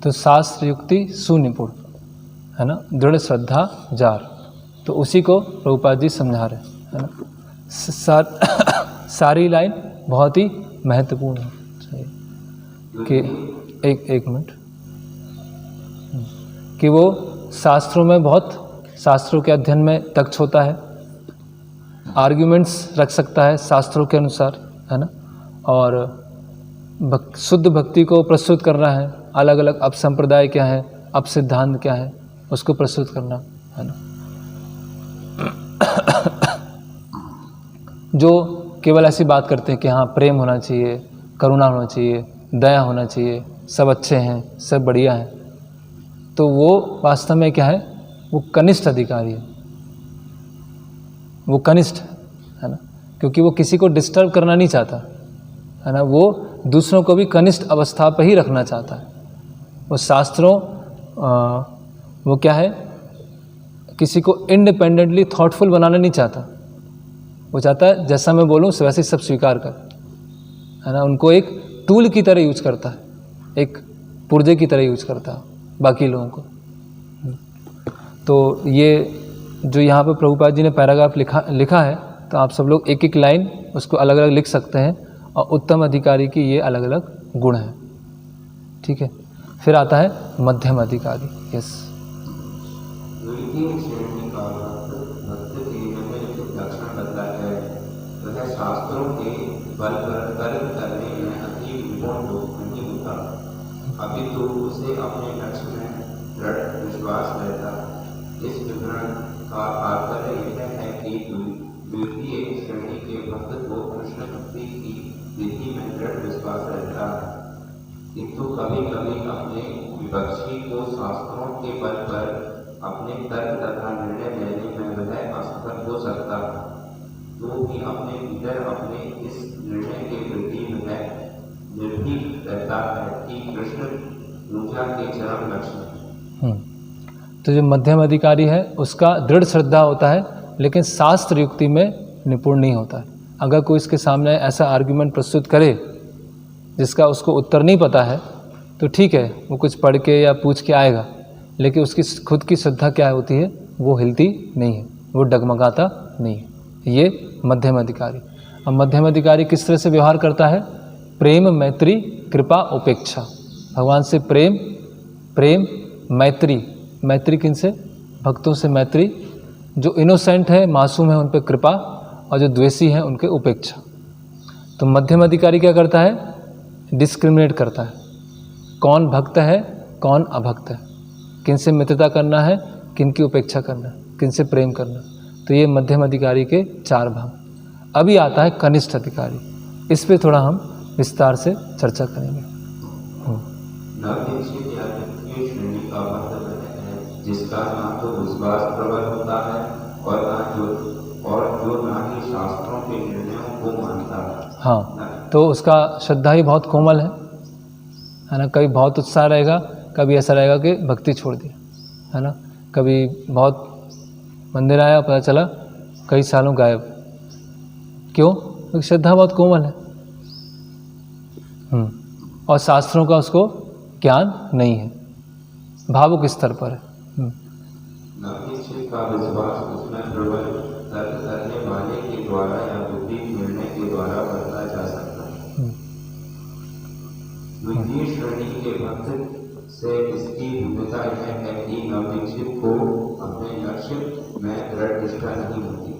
तो शास्त्र युक्ति सुनिपुण, है ना, दृढ़ श्रद्धा जार। तो उसी को प्रभुपाद जी समझा रहे हैं, है ना। सारी लाइन बहुत ही महत्वपूर्ण है कि एक मिनट, कि वो शास्त्रों में बहुत, शास्त्रों के अध्ययन में दक्ष होता है, आर्ग्यूमेंट्स रख सकता है शास्त्रों के अनुसार, है ना, और शुद्ध भक्ति को प्रस्तुत करना है, अलग अलग अब संप्रदाय क्या है, अब सिद्धांत क्या है, उसको प्रस्तुत करना, है ना। जो केवल ऐसी बात करते हैं कि हाँ प्रेम होना चाहिए, करुणा होना चाहिए, दया होना चाहिए, सब अच्छे हैं, सब बढ़िया हैं, तो वो वास्तव में क्या है, वो कनिष्ठ अधिकारी है, वो कनिष्ठ है ना, क्योंकि वो किसी को डिस्टर्ब करना नहीं चाहता, है ना, वो दूसरों को भी कनिष्ठ अवस्था पर ही रखना चाहता है। वो शास्त्रों वो क्या है, किसी को इंडिपेंडेंटली थॉटफुल बनाना नहीं चाहता, वो चाहता है जैसा मैं बोलूँ वैसे ही सब स्वीकार कर, है ना। उनको एक टूल की तरह यूज करता है, एक पुर्जे की तरह यूज करता है बाकी लोगों को। तो ये जो यहाँ पर प्रभुपाद जी ने पैराग्राफ लिखा है, तो आप सब लोग एक एक लाइन उसको अलग अलग लिख सकते हैं, और उत्तम अधिकारी की ये अलग अलग गुण हैं, ठीक है। फिर आता है मध्यम अधिकारी। यस, शास्त्रों के बल पर तर्क करने में अति विमोह नहीं होता, अभी तो उसे अपने लक्ष्य में दृढ़ विश्वास रहता। इस विवरण का तात्पर्य यह है कि द्वितीय श्रेणी के भक्त को कृष्ण भक्ति की विधि में दृढ़ विश्वास रहता है, किंतु कभी कभी अपने विपक्षी को शास्त्रों के बल पर अपने तर्क तथा निर्णय लेने में वह असफल हो सकता है, तो भी अपने भीतर अपने इस निर्णय के प्रति वह निर्भीक रहता है कि कृष्ण पूजा के चरम लक्ष्य है। तो जो मध्यम अधिकारी है उसका दृढ़ श्रद्धा होता है, लेकिन शास्त्र युक्ति में निपुण नहीं होता है। अगर कोई इसके सामने ऐसा आर्ग्यूमेंट प्रस्तुत करे जिसका उसको उत्तर नहीं पता है, तो ठीक है, वो कुछ पढ़ के या पूछ के आएगा, लेकिन उसकी खुद की श्रद्धा क्या होती है, वो हिलती नहीं है, वो डगमगाता नहीं है। ये मध्यम अधिकारी। अब मध्यम अधिकारी किस तरह से व्यवहार करता है, प्रेम, मैत्री, कृपा, उपेक्षा। भगवान से प्रेम, प्रेम, मैत्री, मैत्री किनसे, भक्तों से मैत्री, जो इनोसेंट है, मासूम है, उन पर कृपा, और जो द्वेषी हैं उनके उपेक्षा। तो मध्यम अधिकारी क्या करता है, डिस्क्रिमिनेट करता है, कौन भक्त है, कौन अभक्त है, किन से मित्रता करना है, किन की उपेक्षा करना है, किन से प्रेम करना। तो ये मध्यम अधिकारी के 4 भाग। अभी आता है कनिष्ठ अधिकारी, इस पे थोड़ा हम विस्तार से चर्चा करेंगे। श्रेणी का भक्त है जिसका ना तो विश्वास प्रबल होता है और जो ना ही शास्त्रों के निर्णयों को मानता है। हाँ, तो उसका श्रद्धा ही बहुत कोमल है ना। कभी बहुत उत्साह रहेगा, कभी ऐसा रहेगा कि भक्ति छोड़ दी, है ना। कभी बहुत मंदिर आया, पता चला कई सालों गायब। क्यों? क्योंकि श्रद्धा बहुत कोमल है, और शास्त्रों का उसको ज्ञान नहीं है, भावुक स्तर पर है। नवनिश्चित का विश्वास उसमें प्रबल तर्क करने वाले के द्वारा या विपरीत निर्णय के द्वारा बदला जा सकता है। द्वितीय श्रेणी के भक्त से इसकी भिन्नता यह है कि नवनिश्चित को अपने लक्ष्य में दृढ़ निष्ठा नहीं होती,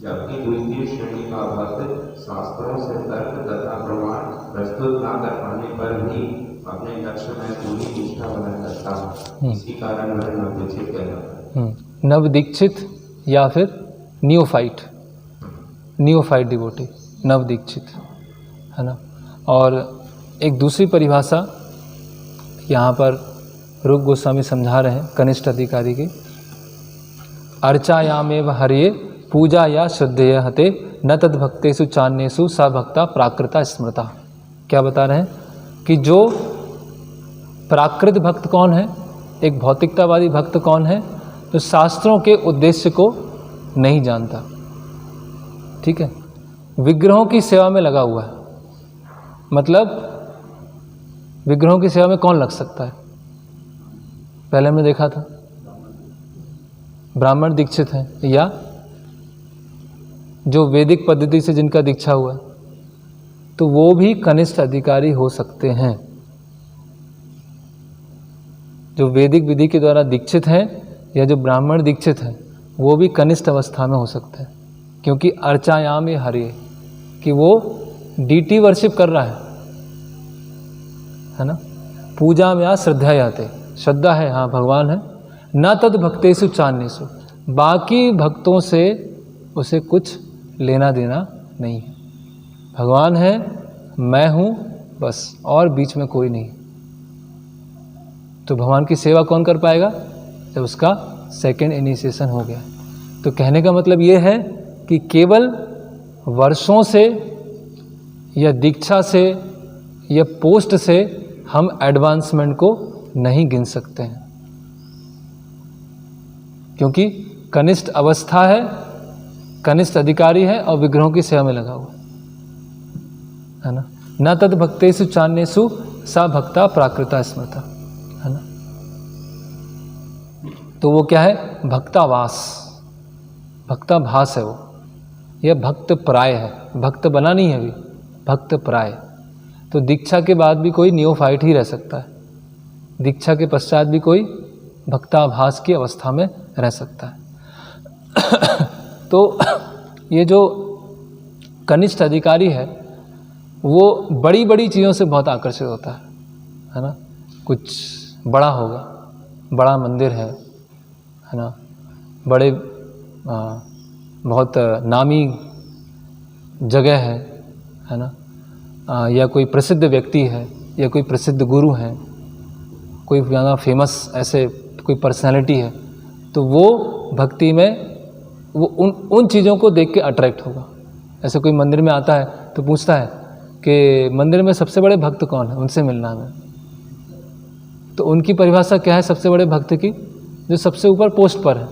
जबकि द्वितीय श्रेणी का भक्त शास्त्रों से तर्क तथा प्रमाण प्रस्तुत न कर पाने पर भी अपने लक्ष्य में पूरी निष्ठा बनाए रखता है। इसी कारण वह नवदीक्षित कहलाता है। नवदीक्षित या फिर नियोफाइट डिवोटी, नवदीक्षित, है ना। और एक दूसरी परिभाषा यहाँ पर रूप गोस्वामी समझा रहे हैं कनिष्ठ अधिकारी की, अर्चायामेव हरिये पूजा या श्रद्धेय हते न तद भक्तेषु चान्येषु स भक्ता प्राकृता स्मृता। क्या बता रहे हैं कि जो प्राकृत भक्त कौन है, एक भौतिकतावादी भक्त कौन है, तो शास्त्रों के उद्देश्य को नहीं जानता, ठीक है, विग्रहों की सेवा में लगा हुआ है। मतलब विग्रहों की सेवा में कौन लग सकता है? पहले हमने देखा था ब्राह्मण दीक्षित हैं, या जो वैदिक पद्धति से जिनका दीक्षा हुआ है, तो वो भी कनिष्ठ अधिकारी हो सकते हैं। जो वैदिक विधि के द्वारा दीक्षित हैं या जो ब्राह्मण दीक्षित हैं, वो भी कनिष्ठ अवस्था में हो सकते हैं, क्योंकि अर्चायाम ये हरि, कि वो डीटी वर्शिप कर रहा है ना। पूजा में या श्रद्धा याते, श्रद्धा है, हाँ भगवान है, न तद भक्तेषु चान्येषु, बाकी भक्तों से उसे कुछ लेना देना नहीं है। भगवान है, मैं हूँ बस, और बीच में कोई नहीं। तो भगवान की सेवा कौन कर पाएगा? जब उसका सेकंड इनिशिएशन हो गया। तो कहने का मतलब ये है कि केवल वर्षों से या दीक्षा से या पोस्ट से हम एडवांसमेंट को नहीं गिन सकते हैं, क्योंकि कनिष्ठ अवस्था है, कनिष्ठ अधिकारी है और विग्रहों की सेवा में लगा हुआ है ना। न तद भक्तेषु चान्येषु सा भक्ता प्राकृता स्मृता, है ना। तो वो क्या है? भक्तावास, भक्ताभास है वो, यह भक्त प्राय है, भक्त बना नहीं है अभी, भक्त प्राय। तो दीक्षा के बाद भी कोई नियोफाइट ही रह सकता है, दीक्षा के पश्चात भी कोई भक्ताभास की अवस्था में रह सकता है। तो ये जो कनिष्ठ अधिकारी है वो बड़ी बड़ी चीज़ों से बहुत आकर्षित होता है ना। कुछ बड़ा होगा, बड़ा मंदिर है ना, बड़े बहुत नामी जगह है ना, या कोई प्रसिद्ध व्यक्ति है या कोई प्रसिद्ध गुरु है, कोई ज़्यादा फेमस ऐसे कोई पर्सनालिटी है, तो वो भक्ति में वो उन चीज़ों को देख के अट्रैक्ट होगा। ऐसे कोई मंदिर में आता है तो पूछता है कि मंदिर में सबसे बड़े भक्त कौन है, उनसे मिलना है। तो उनकी परिभाषा क्या है सबसे बड़े भक्त की? जो सबसे ऊपर पोस्ट पर है।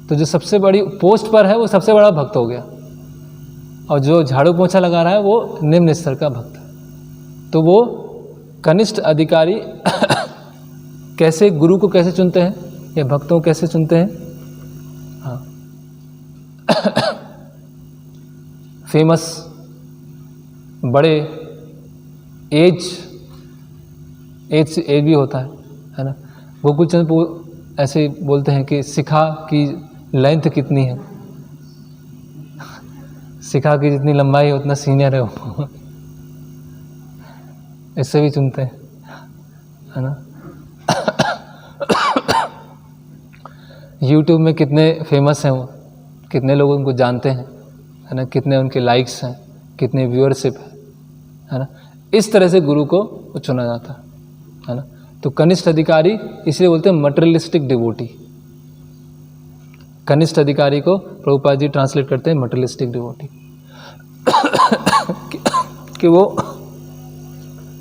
तो जो सबसे बड़ी पोस्ट पर है वो सबसे बड़ा भक्त हो गया, और जो झाड़ू पोछा लगा रहा है वो निम्न स्तर का भक्त है। तो वो कनिष्ठ अधिकारी कैसे गुरु को कैसे चुनते हैं या भक्तों को कैसे चुनते हैं? हाँ फेमस बड़े एज भी होता है ना। गोकुल चंद ऐसे बोलते हैं कि शिखा की लेंथ कितनी है, शिखा की जितनी लंबाई है उतना सीनियर है वो। इससे भी चुनते हैं, है ना। YouTube में कितने फेमस हैं वो, कितने लोग उनको जानते हैं, है ना, कितने उनके लाइक्स हैं, कितने व्यूअरशिप है ना। इस तरह से गुरु को चुना जाता है ना। तो कनिष्ठ अधिकारी इसलिए बोलते हैं मटेरियलिस्टिक डिवोटी। कनिष्ठ अधिकारी को प्रभुपाद जी ट्रांसलेट करते हैं मटेरियलिस्टिक डिवोटी। कि वो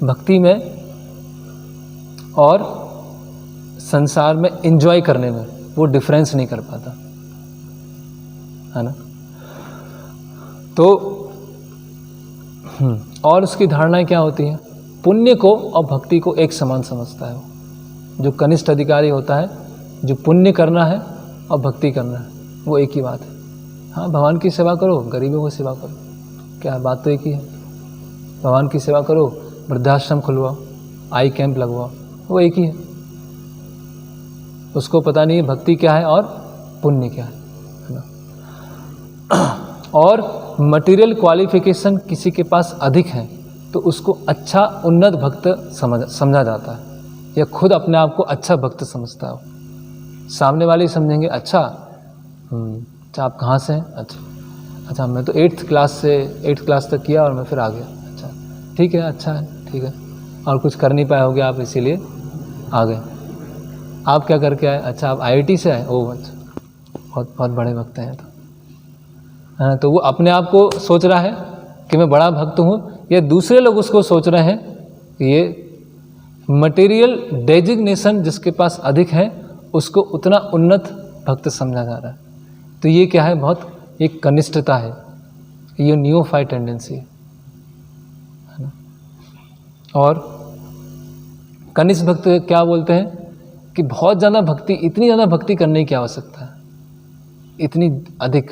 भक्ति में और संसार में एंजॉय करने में वो डिफरेंस नहीं कर पाता, है ना। तो और उसकी धारणाएं क्या होती हैं? पुण्य को और भक्ति को एक समान समझता है वो। जो कनिष्ठ अधिकारी होता है, जो पुण्य करना है और भक्ति करना है वो एक ही बात है। हाँ, भगवान की सेवा करो, गरीबों को सेवा करो, क्या बात तो एक ही है। भगवान की सेवा करो, वृद्धाश्रम खुलवाओ, आई कैंप लगवाओ, वो एक ही है। उसको पता नहीं है भक्ति क्या है और पुण्य क्या है ना। और मटेरियल क्वालिफिकेशन किसी के पास अधिक है तो उसको अच्छा उन्नत भक्त समझा जाता है, या खुद अपने आप को अच्छा भक्त समझता है। सामने वाले समझेंगे अच्छा आप कहाँ से हैं, अच्छा मैं तो 8th क्लास तक किया और मैं फिर आ गया, अच्छा ठीक है, अच्छा है, ठीक है, और कुछ कर नहीं पाए होगे आप इसीलिए आ गए। आप क्या करके आए? अच्छा आप IIT से आए, ओह अच्छा, बहुत बड़े भक्त हैं तो, है ना। तो वो अपने आप को सोच रहा है कि मैं बड़ा भक्त हूँ, या दूसरे लोग उसको सोच रहे हैं कि ये मटेरियल डेजिग्नेशन जिसके पास अधिक है उसको उतना उन्नत भक्त समझा जा रहा है। तो ये क्या है? बहुत एक कनिष्ठता है, ये नियोफाइट टेंडेंसी है ना। और कनिष्ठ भक्त क्या बोलते हैं कि बहुत ज़्यादा भक्ति, इतनी ज़्यादा भक्ति करने की आवश्यकता है, इतनी अधिक,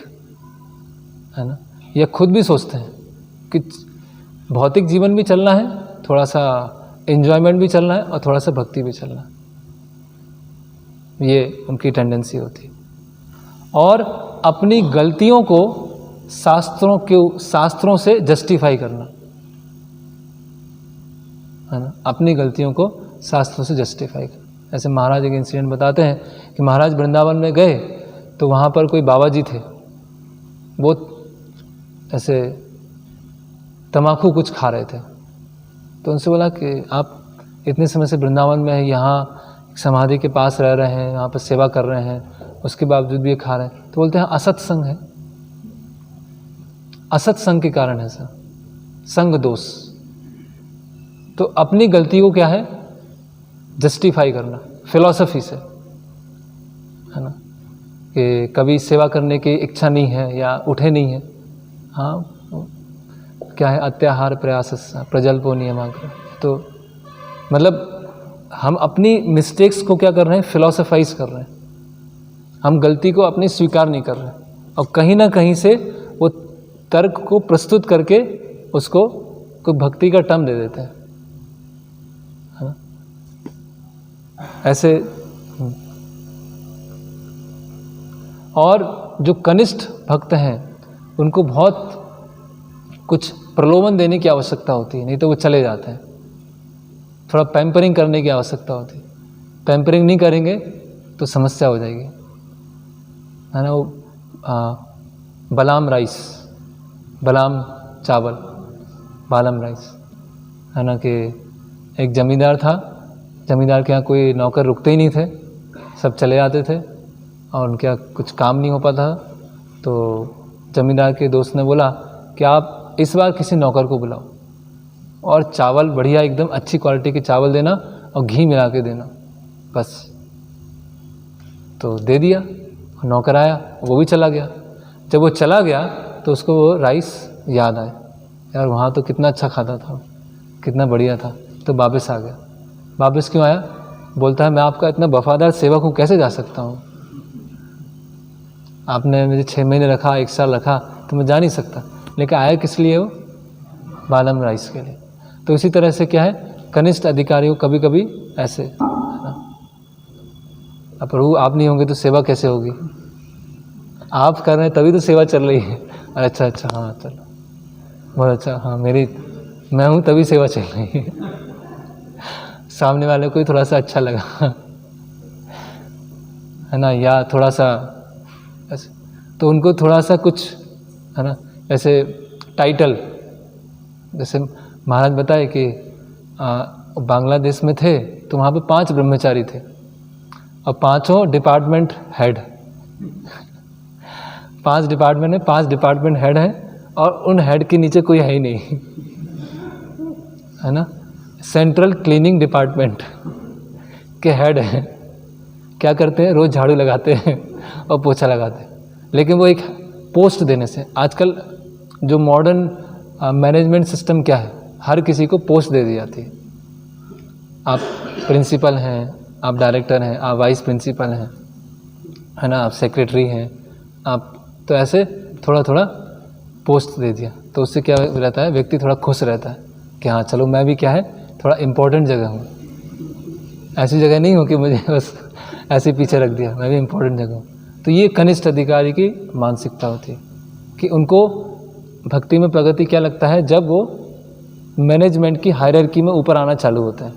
है ना। या खुद भी सोचते हैं कि भौतिक जीवन भी चलना है, थोड़ा सा एंजॉयमेंट भी चलना है और थोड़ा सा भक्ति भी चलना है, ये उनकी टेंडेंसी होती है। और अपनी गलतियों को शास्त्रों से जस्टिफाई करना, है ना, अपनी गलतियों को शास्त्रों से जस्टिफाई करना। ऐसे महाराज एक इंसिडेंट बताते हैं कि महाराज वृंदावन में गए तो वहाँ पर कोई बाबा जी थे, वो ऐसे तम्बाकू कुछ खा रहे थे। तो उनसे बोला कि आप इतने समय से वृंदावन में है, यहाँ समाधि के पास रह रहे हैं, यहाँ पर सेवा कर रहे हैं, उसके बावजूद भी ये खा रहे हैं। तो बोलते हैं असत्संग है, असत्संग के कारण है सर, संग दोष। तो अपनी गलती को क्या है, जस्टिफाई करना फिलॉसफी से, है ना, कि कभी सेवा करने की इच्छा नहीं है या उठे नहीं है। हाँ, क्या है, अत्याहार प्रयास प्रजल्पो नियमाग्र। तो मतलब हम अपनी मिस्टेक्स को क्या कर रहे हैं, फिलॉसफाइज कर रहे हैं, हम गलती को अपनी स्वीकार नहीं कर रहे हैं, और कहीं ना कहीं से वो तर्क को प्रस्तुत करके उसको कोई भक्ति का टर्म दे देते हैं, है ना। ऐसे और जो कनिष्ठ भक्त हैं उनको बहुत कुछ प्रलोभन देने की आवश्यकता होती है, नहीं तो वो चले जाते हैं। थोड़ा पैम्परिंग करने की आवश्यकता होती है, पैम्परिंग नहीं करेंगे तो समस्या हो जाएगी, है ना। वो बलाम राइस, बलाम चावल, बालम राइस, है ना, कि एक जमींदार था, जमींदार के यहाँ कोई नौकर रुकते ही नहीं थे, सब चले जाते थे और उनके यहाँ कुछ काम नहीं हो पाता। तो जमींदार के दोस्त ने बोला कि आप इस बार किसी नौकर को बुलाओ और चावल बढ़िया एकदम अच्छी क्वालिटी के चावल देना और घी मिला के देना, बस। तो दे दिया, नौकर आया, वो भी चला गया। जब वो चला गया तो उसको वो राइस याद आया, यार वहाँ तो कितना अच्छा खाता था, कितना बढ़िया था। तो वापस आ गया। वापस क्यों आया? बोलता है मैं आपका इतना वफादार सेवक हूँ, कैसे जा सकता हूँ, आपने मुझे 6 महीने रखा, 1 साल रखा, तो मैं जा नहीं सकता। लेकिन आया किस लिए? वो बालम राइस के लिए। तो इसी तरह से क्या है, कनिष्ठ अधिकारियों कभी कभी ऐसे, है ना, अब प्रभु आप नहीं होंगे तो सेवा कैसे होगी, आप कर रहे हैं तभी तो सेवा चल रही है। अच्छा अच्छा, हाँ चलो, बहुत अच्छा, हाँ मैं हूँ तभी सेवा चल रही है। सामने वाले को ही थोड़ा सा अच्छा लगा, है ना, या थोड़ा सा ऐसे, तो उनको थोड़ा सा कुछ, है ना, ऐसे टाइटल, जैसे महाराज बताए कि बांग्लादेश में थे तो वहाँ पे 5 ब्रह्मचारी थे और 5 डिपार्टमेंट हेड, 5 डिपार्टमेंट में 5 डिपार्टमेंट हेड हैं और उन हेड के नीचे कोई है ही नहीं, है ना। सेंट्रल क्लीनिंग डिपार्टमेंट के हेड हैं, क्या करते हैं, रोज़ झाड़ू लगाते हैं और पोछा लगाते हैं। लेकिन वो एक पोस्ट देने से, आजकल जो मॉडर्न मैनेजमेंट सिस्टम क्या है, हर किसी को पोस्ट दे दी जाती है। आप प्रिंसिपल हैं, आप डायरेक्टर हैं, आप वाइस प्रिंसिपल हैं, है ना, आप सेक्रेटरी हैं, आप, तो ऐसे थोड़ा थोड़ा पोस्ट दे दिया। तो उससे क्या रहता है, व्यक्ति थोड़ा खुश रहता है कि हाँ चलो मैं भी क्या है, थोड़ा इम्पोर्टेंट जगह हूँ, ऐसी जगह नहीं हूँ कि मुझे बस ऐसे पीछे रख दिया, मैं भी इम्पोर्टेंट जगह हूँ। तो ये कनिष्ठ अधिकारी की मानसिकता होती है कि उनको भक्ति में प्रगति क्या लगता है, जब वो मैनेजमेंट की हायरार्की में ऊपर आना चालू होता है।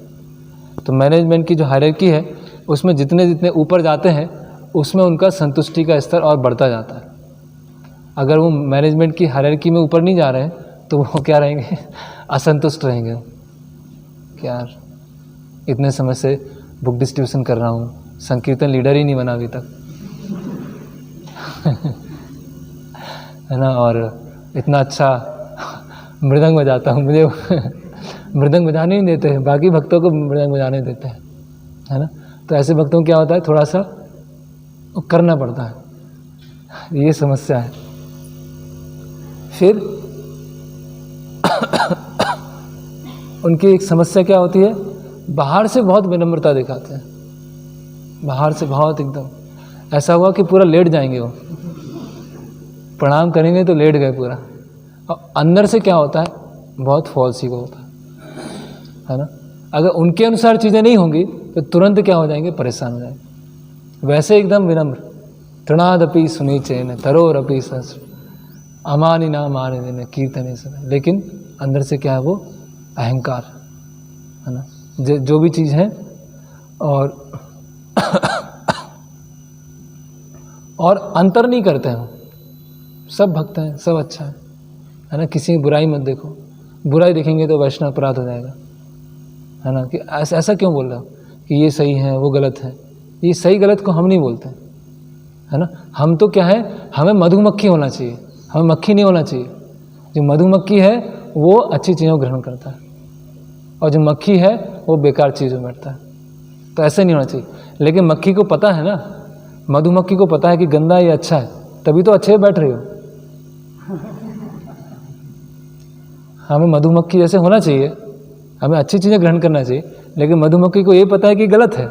तो मैनेजमेंट की जो हायरार्की है उसमें जितने जितने ऊपर जाते हैं उसमें उनका संतुष्टि का स्तर और बढ़ता जाता है। अगर वो मैनेजमेंट की हायरार्की में ऊपर नहीं जा रहे हैं तो वो क्या रहेंगे, असंतुष्ट रहेंगे कि यार इतने समय से बुक डिस्ट्रीब्यूशन कर रहा हूँ, संकीर्तन लीडर ही नहीं बना अभी तक, है ना, और इतना अच्छा मृदंग बजाता हूँ, मुझे मृदंग बजाने नहीं देते हैं, बाकी भक्तों को मृदंग बजाने देते हैं, है ना। तो ऐसे भक्तों को क्या होता है, थोड़ा सा करना पड़ता है, ये समस्या है। फिर उनकी एक समस्या क्या होती है, बाहर से बहुत विनम्रता दिखाते हैं, बाहर से बहुत एकदम ऐसा हुआ कि पूरा लेट जाएंगे वो, प्रणाम करेंगे तो लेट गए पूरा। और अंदर से क्या होता है, बहुत फॉल्स ईगो होता है ना। अगर उनके अनुसार चीज़ें नहीं होंगी तो तुरंत क्या हो जाएंगे, परेशान हो जाएंगे। वैसे एकदम विनम्र, तृणादपि सुनीचेन तरोरपि सहस्र अमानि ना माने देने कीर्तने सदा, लेकिन अंदर से क्या है, वो अहंकार है ना, जो भी चीज़ है। और अंतर नहीं करते हैं, सब भक्त हैं, सब अच्छा है ना। किसी की बुराई मत देखो, बुराई देखेंगे तो वैष्णव अपराध हो जाएगा, है ना। कि ऐसा क्यों बोल रहा हो कि ये सही है वो गलत है। ये सही गलत को हम नहीं बोलते, है ना। हम तो क्या है, हमें मधुमक्खी होना चाहिए, हमें मक्खी नहीं होना चाहिए। जो मधुमक्खी है वो अच्छी चीज़ों को ग्रहण करता है, और जो मक्खी है वो बेकार चीज़ों में बैठता है। तो ऐसे नहीं होना चाहिए। लेकिन मक्खी को पता है ना, मधुमक्खी को पता है कि गंदा ये अच्छा है, तभी तो अच्छे बैठ रहे हो। हमें मधुमक्खी जैसे होना चाहिए, हमें अच्छी चीज़ें ग्रहण करना चाहिए। लेकिन मधुमक्खी को ये पता है कि गलत है,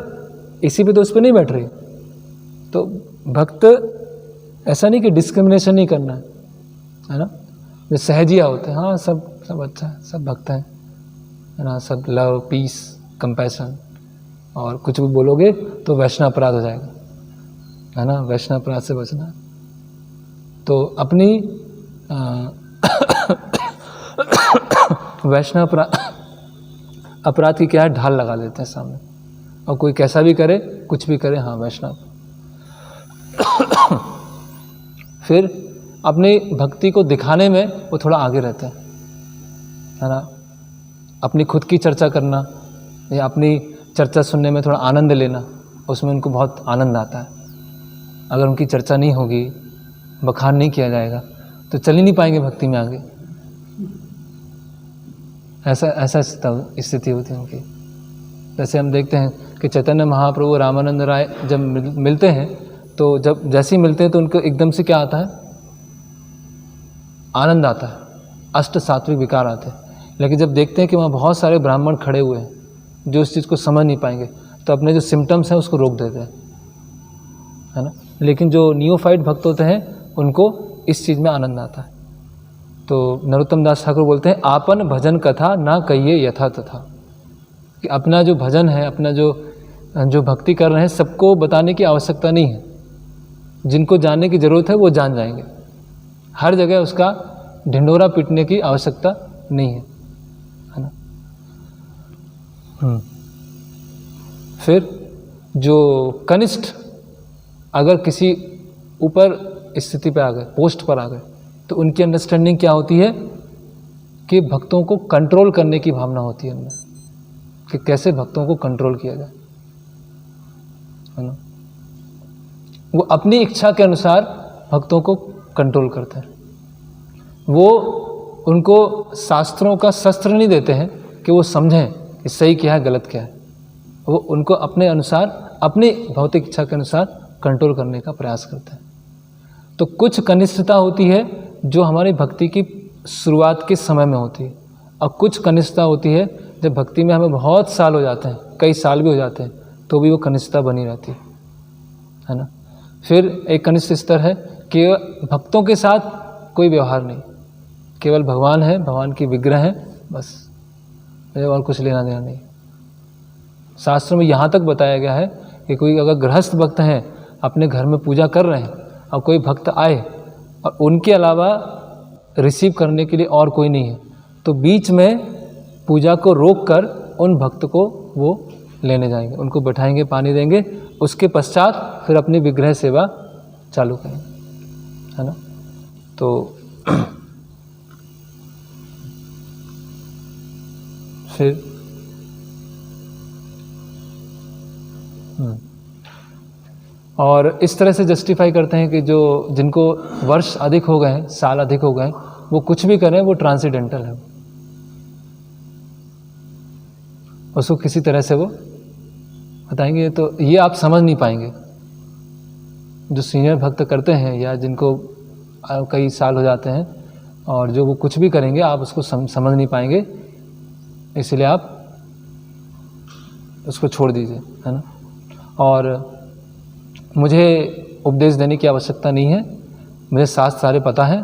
इसी पे तो उस पर नहीं बैठ रही। तो भक्त ऐसा नहीं कि डिस्क्रिमिनेशन नहीं करना है ना। जो सहजिया होते हैं, हाँ सब अच्छा है, सब भक्त हैं, है ना। सब लव, पीस, कंपैशन। और कुछ भी बोलोगे तो वैष्णव अपराध हो जाएगा, है ना। वैष्णव अपराध से बचना। तो अपनी वैष्णव अपराध की क्या है, ढाल लगा देते हैं सामने, और कोई कैसा भी करे, कुछ भी करे, हाँ वैष्णव। फिर अपनी भक्ति को दिखाने में वो थोड़ा आगे रहते हैं, है ना। अपनी खुद की चर्चा करना या अपनी चर्चा सुनने में थोड़ा आनंद लेना, उसमें उनको बहुत आनंद आता है। अगर उनकी चर्चा नहीं होगी, बखान नहीं किया जाएगा, तो चल ही नहीं पाएंगे भक्ति में आगे। ऐसा स्थिति होती है उनकी। जैसे हम देखते हैं कि चैतन्य महाप्रभु रामानंद राय जब मिलते हैं, तो जब जैसे ही मिलते हैं तो उनको एकदम से क्या आता है, आनंद आता है, अष्ट सात्विक विकार आते हैं। लेकिन जब देखते हैं कि वहाँ बहुत सारे ब्राह्मण खड़े हुए हैं जो इस चीज़ को समझ नहीं पाएंगे, तो अपने जो सिम्टम्स हैं उसको रोक देते हैं, है ना। लेकिन जो नियोफाइट भक्त होते हैं उनको इस चीज़ में आनंद आता है। तो नरोत्तम दास ठाकुर बोलते हैं, आपन भजन कथा ना कहिए यथा तथा, कि अपना जो भजन है, अपना जो भक्ति कर रहे हैं, सबको बताने की आवश्यकता नहीं है। जिनको जानने की ज़रूरत है वो जान जाएंगे। हर जगह उसका ढिंढोरा पीटने की आवश्यकता नहीं है ना। फिर जो कनिष्ठ अगर किसी ऊपर स्थिति पे आ गए, पोस्ट पर आ गए, तो उनकी अंडरस्टैंडिंग क्या होती है कि भक्तों को कंट्रोल करने की भावना होती है उनमें, कि कैसे भक्तों को कंट्रोल किया जाए, है ना। वो अपनी इच्छा के अनुसार भक्तों को कंट्रोल करते हैं। वो उनको शास्त्रों का शस्त्र नहीं देते हैं कि वो समझें कि सही क्या है गलत क्या है। वो उनको अपने अनुसार, अपनी भौतिक इच्छा के अनुसार कंट्रोल करने का प्रयास करते हैं। तो कुछ कनिष्ठता होती है जो हमारी भक्ति की शुरुआत के समय में होती है, और कुछ कनिष्ठता होती है जब भक्ति में हमें बहुत साल हो जाते हैं, कई साल भी हो जाते हैं, तो भी वो कनिष्ठता बनी रहती है ना। फिर एक कनिष्ठ स्तर है कि भक्तों के साथ कोई व्यवहार नहीं, केवल भगवान है, भगवान की विग्रह है, बस, और कुछ लेना देना नहीं। शास्त्र में यहाँ तक बताया गया है कि कोई अगर गृहस्थ भक्त हैं, अपने घर में पूजा कर रहे हैं, और कोई भक्त आए और उनके अलावा रिसीव करने के लिए और कोई नहीं है, तो बीच में पूजा को रोककर उन भक्त को वो लेने जाएंगे, उनको बैठाएंगे, पानी देंगे, उसके पश्चात फिर अपनी विग्रह सेवा चालू करेंगे, है ना। तो फिर और इस तरह से जस्टिफाई करते हैं कि जो जिनको वर्ष अधिक हो गए हैं, साल अधिक हो गए हैं, वो कुछ भी करें वो ट्रांसीडेंटल है, उसको किसी तरह से वो बताएंगे। तो ये आप समझ नहीं पाएंगे। जो सीनियर भक्त करते हैं या जिनको कई साल हो जाते हैं और जो वो कुछ भी करेंगे, आप उसको समझ नहीं पाएंगे, इसलिए आप उसको छोड़ दीजिए, है ना। और मुझे उपदेश देने की आवश्यकता नहीं है, मुझे शास्त्र सारे पता है,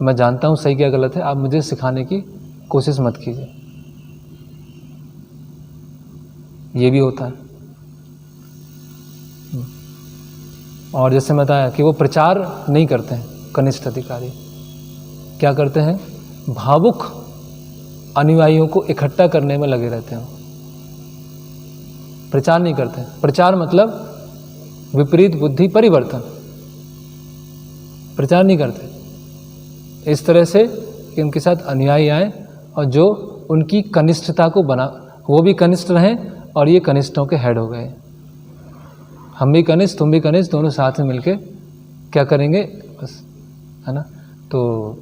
मैं जानता हूँ सही क्या गलत है, आप मुझे सिखाने की कोशिश मत कीजिए। ये भी होता है। और जैसे बताया कि वो प्रचार नहीं करते हैं कनिष्ठ अधिकारी, क्या करते हैं, भावुक अनुयायियों को इकट्ठा करने में लगे रहते हैं, प्रचार नहीं करते हैं। प्रचार मतलब विपरीत बुद्धि परिवर्तन, प्रचार नहीं करते। इस तरह से कि उनके साथ अनुयायी आए और जो उनकी कनिष्ठता को बना, वो भी कनिष्ठ रहें और ये कनिष्ठों के हेड हो गए। हम भी कनिष्ठ, तुम भी कनिष्ठ, दोनों साथ में मिलके क्या करेंगे बस, है ना। तो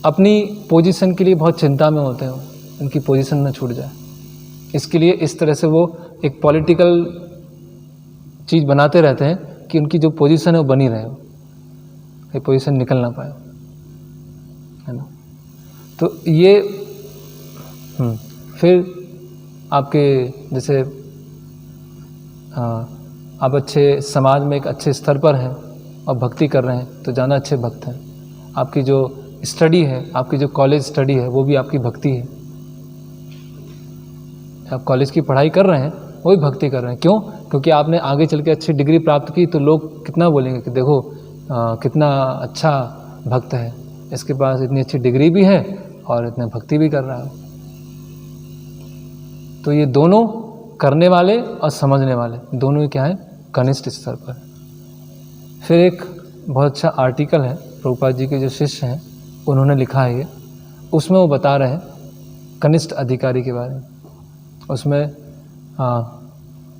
अपनी पोजीशन के लिए बहुत चिंता में होते हैं, उनकी पोजीशन ना छूट जाए, इसके लिए इस तरह से वो एक पॉलिटिकल चीज़ बनाते रहते हैं कि उनकी जो पोजीशन है वो बनी रहे, ये पोजीशन निकल ना पाए, है ना। तो ये फिर आपके जैसे आप अच्छे समाज में एक अच्छे स्तर पर हैं और भक्ति कर रहे हैं तो ज़्यादा अच्छे भक्त हैं। आपकी जो स्टडी है, आपकी जो कॉलेज स्टडी है, वो भी आपकी भक्ति है। आप कॉलेज की पढ़ाई कर रहे हैं, वो भी भक्ति कर रहे हैं। क्यों? क्योंकि आपने आगे चल के अच्छी डिग्री प्राप्त की तो लोग कितना बोलेंगे कि देखो कितना अच्छा भक्त है, इसके पास इतनी अच्छी डिग्री भी है और इतने भक्ति भी कर रहा है। तो ये दोनों करने वाले और समझने वाले दोनों ही क्या है, कनिष्ठ स्तर पर। फिर एक बहुत अच्छा आर्टिकल है, प्रभुपाद जी के जो शिष्य हैं उन्होंने लिखा है ये, उसमें वो बता रहे हैं कनिष्ठ अधिकारी के बारे में। उसमें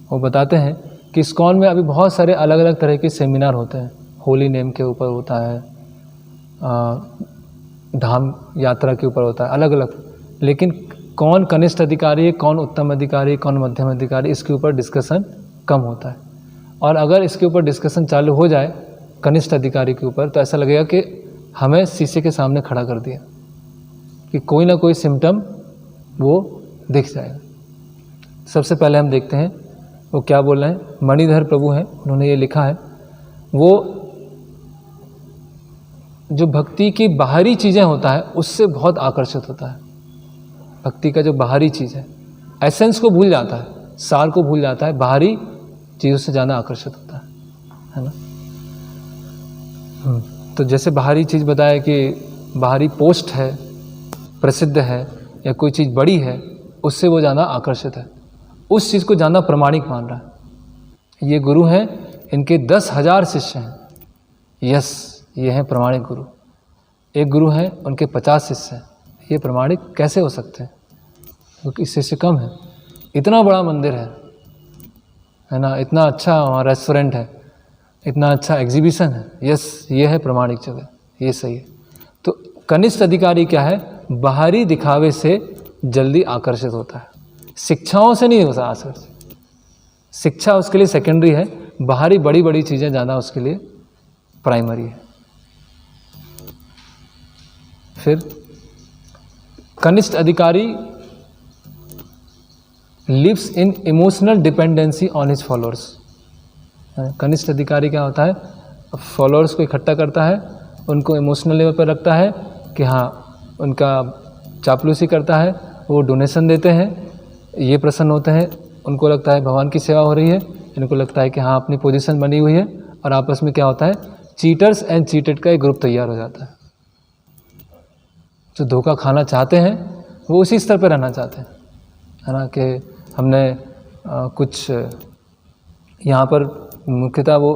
वो बताते हैं कि इस्कॉन में अभी बहुत सारे अलग अलग तरह के सेमिनार होते हैं। होली नेम के ऊपर होता है, धाम यात्रा के ऊपर होता है, अलग अलग। लेकिन कौन कनिष्ठ अधिकारी है, कौन उत्तम अधिकारी, कौन मध्यम अधिकारी, इसके ऊपर डिस्कशन कम होता है। और अगर इसके ऊपर डिस्कशन चालू हो जाए कनिष्ठ अधिकारी के ऊपर, तो ऐसा लगेगा कि हमें शीशे के सामने खड़ा कर दिया, कि कोई ना कोई सिम्टम वो दिख जाएगा। सबसे पहले हम देखते हैं वो क्या बोल रहे हैं। मणिधर प्रभु हैं, उन्होंने ये लिखा है, वो जो भक्ति की बाहरी चीज़ें होता है उससे बहुत आकर्षित होता है। भक्ति का जो बाहरी चीज़ है, एसेंस को भूल जाता है, सार को भूल जाता है, बाहरी चीज़ों से ज़्यादा आकर्षित होता है ना। तो जैसे बाहरी चीज़ बताया कि बाहरी पोस्ट है, प्रसिद्ध है या कोई चीज़ बड़ी है, उससे वो ज़्यादा आकर्षित है, उस चीज़ को ज़्यादा प्रमाणिक मान रहा है। ये गुरु हैं, इनके 10,000 शिष्य हैं। यस, ये हैं प्रमाणिक गुरु। एक गुरु हैं, उनके 50 शिष्य हैं। ये प्रमाणिक कैसे हो सकते हैं? क्योंकि शिष्य कम है। इतना बड़ा मंदिर है ना, इतना अच्छा वहाँ रेस्टोरेंट है, इतना अच्छा एग्जीबिशन है। यस, ये है प्रमाणिक जगह, ये सही है। तो कनिष्ठ अधिकारी क्या है, बाहरी दिखावे से जल्दी आकर्षित होता है, शिक्षाओं से नहीं होता आकर्षित। शिक्षा उसके लिए सेकेंडरी है, बाहरी बड़ी बड़ी चीज़ें ज़्यादा उसके लिए प्राइमरी है। फिर कनिष्ठ अधिकारी lives in emotional dependency on his followers. कनिष्ठ अधिकारी क्या होता है, फॉलोअर्स को इकट्ठा करता है, उनको इमोशनल लेवल पर रखता है कि हाँ, उनका चापलूसी करता है, वो डोनेशन देते हैं, ये प्रसन्न होते हैं, उनको लगता है भगवान की सेवा हो रही है, इनको लगता है कि हाँ अपनी पोजीशन बनी हुई है, और आपस में क्या होता है, चीटर्स एंड चीटेड का एक ग्रुप तैयार हो जाता है। जो धोखा खाना चाहते हैं वो उसी स्तर पर रहना चाहते हैं, है ना। कि हमने कुछ यहाँ पर मुख्यतः वो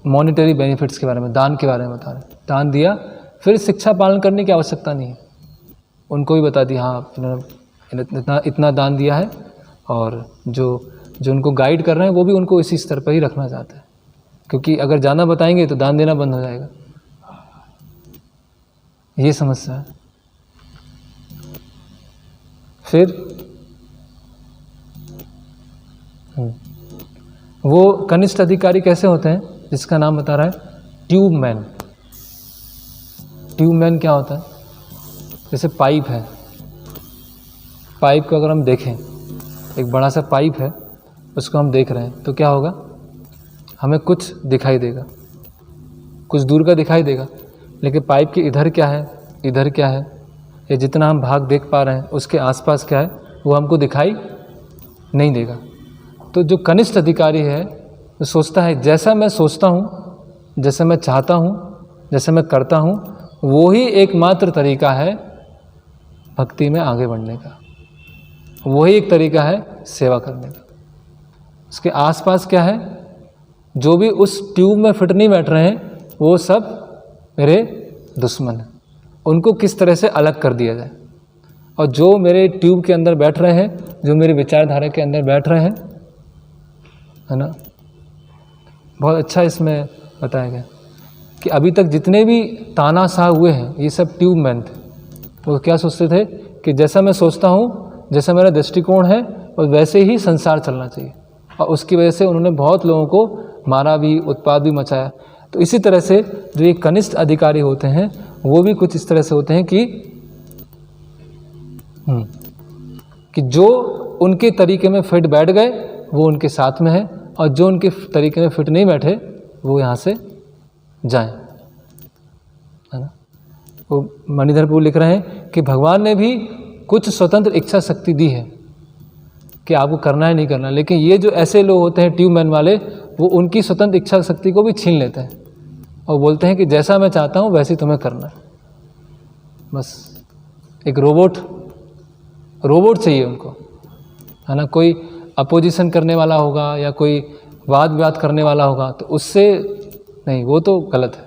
मॉनिटरी बेनिफिट्स के बारे में, दान के बारे में बता रहे हैं। दान दिया, फिर शिक्षा पालन करने की आवश्यकता नहीं है, उनको भी बता दिया हाँ इतना दान दिया है, और जो उनको गाइड कर रहे हैं वो भी उनको इसी स्तर पर ही रखना चाहते हैं, क्योंकि अगर ज़्यादा बताएंगे तो दान देना बंद हो जाएगा। ये समस्या है। फिर वो कनिष्ठ अधिकारी कैसे होते हैं, जिसका नाम बता रहा है ट्यूब मैन। ट्यूब मैन क्या होता है, जैसे पाइप है, पाइप को अगर हम देखें, एक बड़ा सा पाइप है उसको हम देख रहे हैं तो क्या होगा, हमें कुछ दिखाई देगा, कुछ दूर का दिखाई देगा, लेकिन पाइप के इधर क्या है, इधर क्या है, या जितना हम भाग देख पा रहे हैं उसके आसपास क्या है, वो हमको दिखाई नहीं देगा। तो जो कनिष्ठ अधिकारी है वो सोचता है जैसा मैं सोचता हूँ, जैसे मैं चाहता हूँ, जैसे मैं करता हूँ, वो ही एकमात्र तरीका है भक्ति में आगे बढ़ने का, वही एक तरीका है सेवा करने का। उसके आसपास क्या है, जो भी उस ट्यूब में फिट नहीं बैठ रहे हैं वो सब मेरे दुश्मन हैं, उनको किस तरह से अलग कर दिया जाए। और जो मेरे ट्यूब के अंदर बैठ रहे हैं, जो मेरी विचारधारा के अंदर बैठ रहे हैं, है ना, बहुत अच्छा इसमें बताया गया कि अभी तक जितने भी तानाशाह हुए हैं ये सब ट्यूब मैन थे। वो क्या सोचते थे कि जैसा मैं सोचता हूँ, जैसा मेरा दृष्टिकोण है, और वैसे ही संसार चलना चाहिए, और उसकी वजह से उन्होंने बहुत लोगों को मारा भी, उत्पात भी मचाया। तो इसी तरह से जो ये कनिष्ठ अधिकारी होते हैं वो भी कुछ इस तरह से होते हैं कि जो उनके तरीके में फिट बैठ गए वो उनके साथ में है, और जो उनके तरीके में फिट नहीं बैठे वो यहाँ से जाएं, है ना। वो मणिधर प्रभु लिख रहे हैं कि भगवान ने भी कुछ स्वतंत्र इच्छा शक्ति दी है कि आपको करना है नहीं करना, लेकिन ये जो ऐसे लोग होते हैं ट्यूबमैन वाले, वो उनकी स्वतंत्र इच्छा शक्ति को भी छीन लेते हैं और बोलते हैं कि जैसा मैं चाहता हूँ वैसे तुम्हें करना है। बस एक रोबोट चाहिए उनको, है ना। कोई अपोजिशन करने वाला होगा या कोई वाद विवाद करने वाला होगा तो उससे नहीं, वो तो गलत है,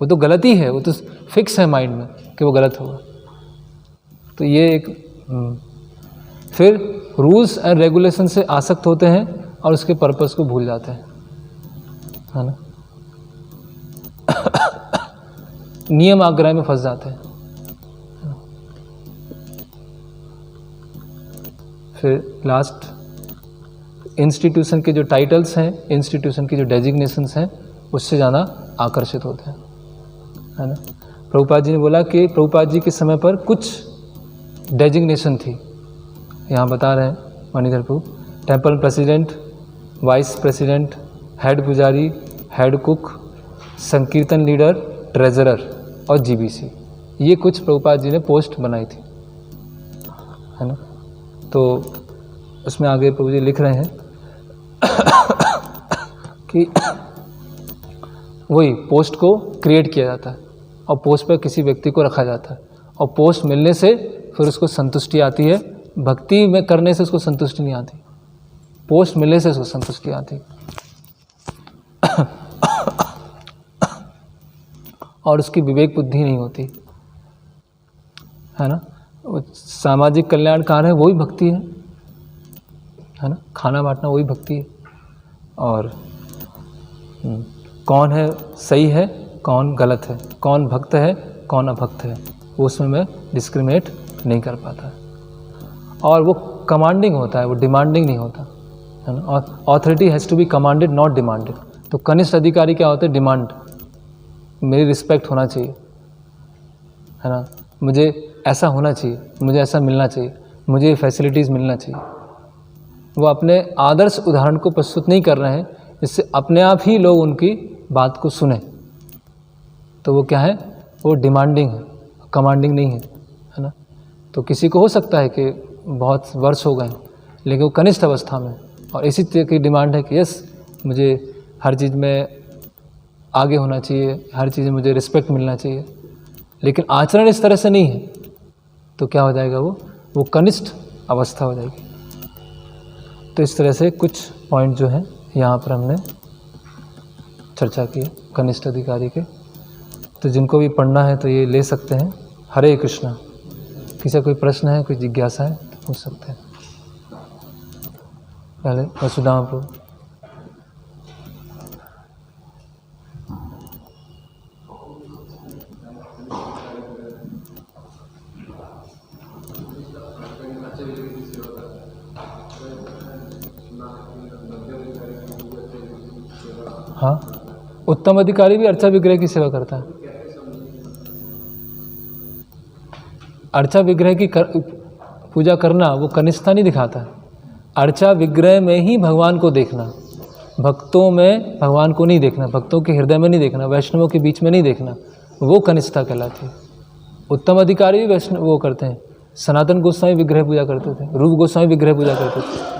वो तो गलत ही है, वो तो फिक्स है माइंड में कि वो गलत होगा। तो ये एक फिर रूल्स एंड रेगुलेशन से आसक्त होते हैं और उसके पर्पस को भूल जाते हैं, है ना। नियम आग्रह में फंस जाते हैं। फिर लास्ट इंस्टीट्यूशन के जो टाइटल्स हैं, इंस्टीट्यूशन की जो डेजिग्नेशंस हैं, उससे ज़्यादा आकर्षित होते हैं, है ना। प्रभुपाद जी ने बोला कि प्रभुपाद जी के समय पर कुछ डेजिग्नेशन थी, यहाँ बता रहे हैं Manidhar Prabhu, temple president, vice president, head pujari, head cook, sankirtan leader, treasurer और जीबीसी, ये कुछ प्रभुपाद जी ने पोस्ट बनाई थी, है ना। तो उसमें आगे प्रभु जी लिख रहे हैं कि वही पोस्ट को क्रिएट किया जाता है और पोस्ट पर किसी व्यक्ति को रखा जाता है, और पोस्ट मिलने से फिर उसको संतुष्टि आती है। भक्ति में करने से उसको संतुष्टि नहीं आती, पोस्ट मिलने से उसको संतुष्टि आती और उसकी विवेक बुद्धि नहीं होती, है ना। सामाजिक कल्याण कार्य है वही भक्ति है ना। खाना बांटना वही भक्ति है। और कौन है सही है, कौन गलत है, कौन भक्त है, कौन अभक्त है, वो उसमें मैं डिस्क्रिमिनेट नहीं कर पाता। और वो कमांडिंग होता है, वो डिमांडिंग नहीं होता, है ना। और authority has to be commanded not demanded. तो कनिष्ठ अधिकारी क्या होते हैं, डिमांड, मेरी रिस्पेक्ट होना चाहिए, है ना, मुझे ऐसा होना चाहिए, मुझे ऐसा मिलना चाहिए, मुझे फैसिलिटीज़ मिलना चाहिए। वो अपने आदर्श उदाहरण को प्रस्तुत नहीं कर रहे हैं जिससे अपने आप ही लोग उनकी बात को सुने। तो वो क्या है, वो डिमांडिंग है, कमांडिंग नहीं है ना। तो किसी को हो सकता है कि बहुत वर्ष हो गए लेकिन वो कनिष्ठ अवस्था में, और इसी तरह की डिमांड है कि यस मुझे हर चीज़ में आगे होना चाहिए, हर चीज़ में मुझे रिस्पेक्ट मिलना चाहिए, लेकिन आचरण इस तरह से नहीं है, तो क्या हो जाएगा, वो कनिष्ठ अवस्था हो जाएगी। तो इस तरह से कुछ पॉइंट जो हैं यहाँ पर हमने चर्चा की कनिष्ठ अधिकारी के। तो जिनको भी पढ़ना है तो ये ले सकते हैं। हरे कृष्णा। किसी का कोई प्रश्न है, कोई जिज्ञासा है तो पूछ सकते हैं। पहले वसुधाम प्रभु। हाँ, उत्तम अधिकारी भी अर्चा विग्रह की सेवा करता है। अर्चा विग्रह की पूजा करना वो कनिष्ठता नहीं दिखाता है। अर्चा विग्रह में ही भगवान को देखना, भक्तों में भगवान को नहीं देखना, भक्तों के हृदय में नहीं देखना, वैष्णवों के बीच में नहीं देखना, वो कनिष्ठता कहलाती है। उत्तम अधिकारी भी वैष्णव वो करते हैं। सनातन गोस्वामी विग्रह पूजा करते थे, रूप गोस्वामी विग्रह पूजा करते थे।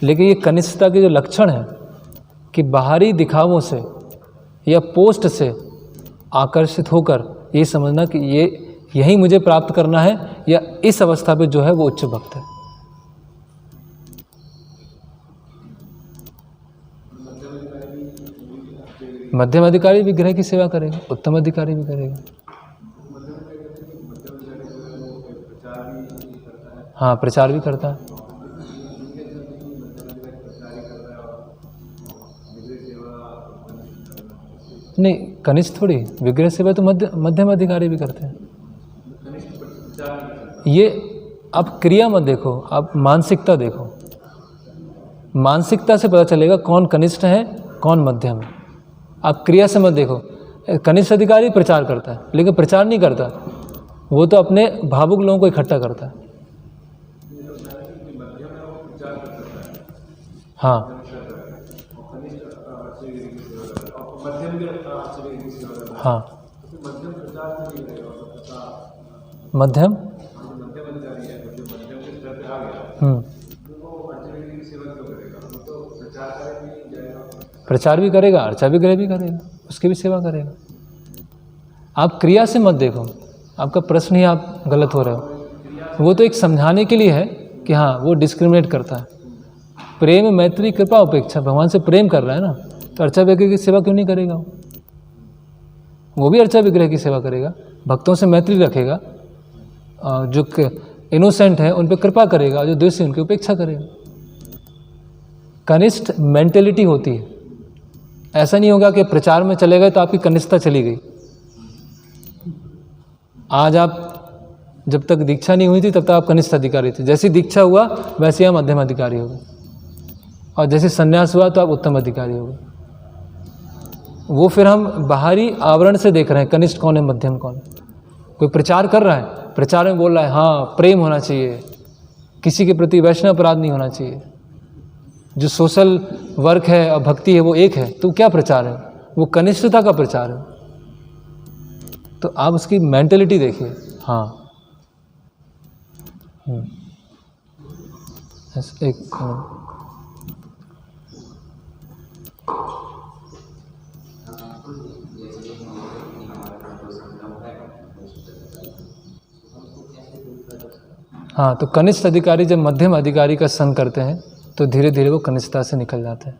लेकिन ये कनिष्ठता के जो लक्षण हैं कि बाहरी दिखावों से या पोस्ट से आकर्षित होकर ये समझना कि ये यही मुझे प्राप्त करना है, या इस अवस्था पे जो है वो उच्च भक्त है। मध्यम अधिकारी विग्रह की सेवा करेगा, उत्तम अधिकारी भी करेगा। हाँ, प्रचार भी करता है। नहीं, कनिष्ठ थोड़ी, विग्रह सेवा तो मध्यम अधिकारी भी करते हैं। ये आप क्रिया मत देखो, आप मानसिकता देखो। मानसिकता से पता चलेगा कौन कनिष्ठ है, कौन मध्यम है। आप क्रिया से मत देखो। कनिष्ठ अधिकारी प्रचार करता है, लेकिन प्रचार नहीं करता, वो तो अपने भावुक लोगों को इकट्ठा करता है। हाँ, हाँ, मध्यम प्रचार भी करेगा, अर्चा विग्रह भी करेगा, उसकी भी सेवा करेगा। आप क्रिया से मत देखो, आपका प्रश्न ही आप गलत हो रहे हो। वो तो एक समझाने के लिए है कि हाँ वो डिस्क्रिमिनेट करता है। प्रेम, मैत्री, कृपा, उपेक्षा, भगवान से प्रेम कर रहा है ना, तो अर्चा विग्रह की सेवा क्यों नहीं करेगा? वो भी अर्चा विग्रह की सेवा करेगा, भक्तों से मैत्री रखेगा, जो इनोसेंट है उन पर कृपा करेगा, जो द्वेषी उनकी उपेक्षा करेगा। कनिष्ठ मेंटेलिटी होती है। ऐसा नहीं होगा कि प्रचार में चले गए तो आपकी कनिष्ठता चली गई। आज आप जब तक दीक्षा नहीं हुई थी तब तक आप कनिष्ठ अधिकारी थे, जैसे दीक्षा हुआ वैसे आप मध्यम अधिकारी हो गए, और जैसे संन्यास हुआ तो आप उत्तम अधिकारी हो गए। वो फिर हम बाहरी आवरण से देख रहे हैं कनिष्ठ कौन है, मध्यम कौन है। कोई प्रचार कर रहा है, प्रचार में बोल रहा है हाँ प्रेम होना चाहिए, किसी के प्रति वैष्णव अपराध नहीं होना चाहिए, जो सोशल वर्क है और भक्ति है वो एक है, तो क्या प्रचार है? वो कनिष्ठता का प्रचार है। तो आप उसकी मेंटेलिटी देखिए। हाँ, एक हाँ, तो कनिष्ठ अधिकारी जब मध्यम अधिकारी का संग करते हैं तो धीरे धीरे वो कनिष्ठता से निकल जाते हैं।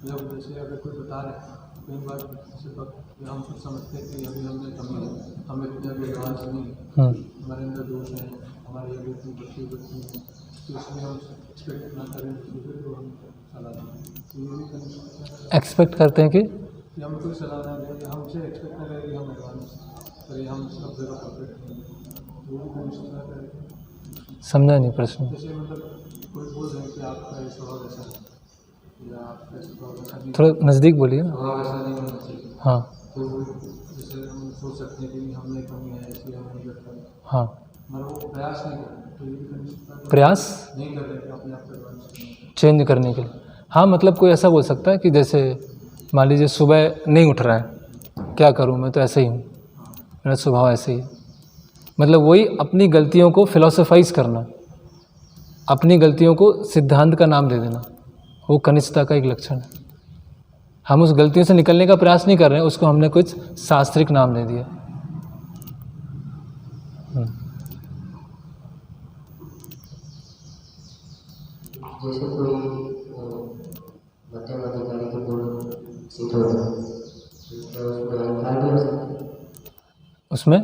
जब जैसे अगर कोई बता रहे कई बार हम खुद समझते हैं कि अभी हमने कमी है, हमें इतने अभी एडवांस नहीं है, हमारे अंदर दोष है, हमारी अभी इतनी बच्ची है, तो इसमें हम एक्सपेक्ट ना करें तो हम सलाह दें। एक्सपेक्ट करते हैं कि हम कोई सलाह ना दें, कि हम उसे एक्सपेक्ट ना करें कि हम एडवांस करें, हम सब जगह परफेक्ट हैं, वो भी कोई सलाह करें। समझा नहीं प्रश्न। जैसे मतलब कोई बोल रहे हैं कि आपका ये स्वभाव ऐसा है, थोड़ा नज़दीक बोलिए ना। ऐसा नहीं होना चाहिए। हाँ, तो जैसे हम सोच सकते हैं कि हमने कमी है इसलिए हम नहीं करते, हाँ, मगर वो प्रयास नहीं करते, तो ये भी कनिष्ठता प्रयास नहीं कर रहे अपने आप को चेंज करने के लिए। हाँ, मतलब कोई ऐसा बोल सकता है कि जैसे मान लीजिए सुबह नहीं उठ रहा है, क्या करूँ, मैं तो ऐसे ही हूँ, मेरा स्वभाव ऐसे ही है। मतलब वही अपनी गलतियों को फिलोसोफाइज करना, अपनी गलतियों को सिद्धांत का नाम दे देना, वो कनिष्ठता का एक लक्षण है। हम उस गलतियों से निकलने का प्रयास नहीं कर रहे हैं, उसको हमने कुछ शास्त्रिक नाम दे दिया। जैसे कोई मध्यम अधिकारी के गुण सिद्ध होते हैं तो उसमें अहंकार भी हो सकता है। उसमें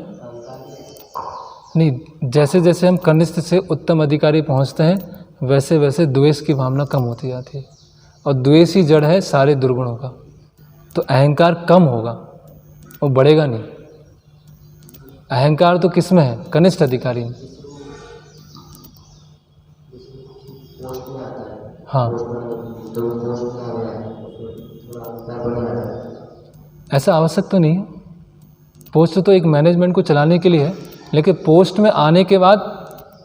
नहीं, जैसे जैसे हम कनिष्ठ से उत्तम अधिकारी पहुंचते हैं वैसे वैसे द्वेष की भावना कम होती जाती है, और द्वेष ही जड़ है सारे दुर्गुणों का। तो अहंकार कम होगा, वो बढ़ेगा नहीं। अहंकार तो किस में है? कनिष्ठ अधिकारी में। पोस्ट में आता है, हाँ, पोस्ट में आ गया है, थोड़ा अहंकार बढ़ जाता है। ऐसा आवश्यक तो नहीं है। पोस्ट तो एक मैनेजमेंट को चलाने के लिए है, लेकिन पोस्ट में आने के बाद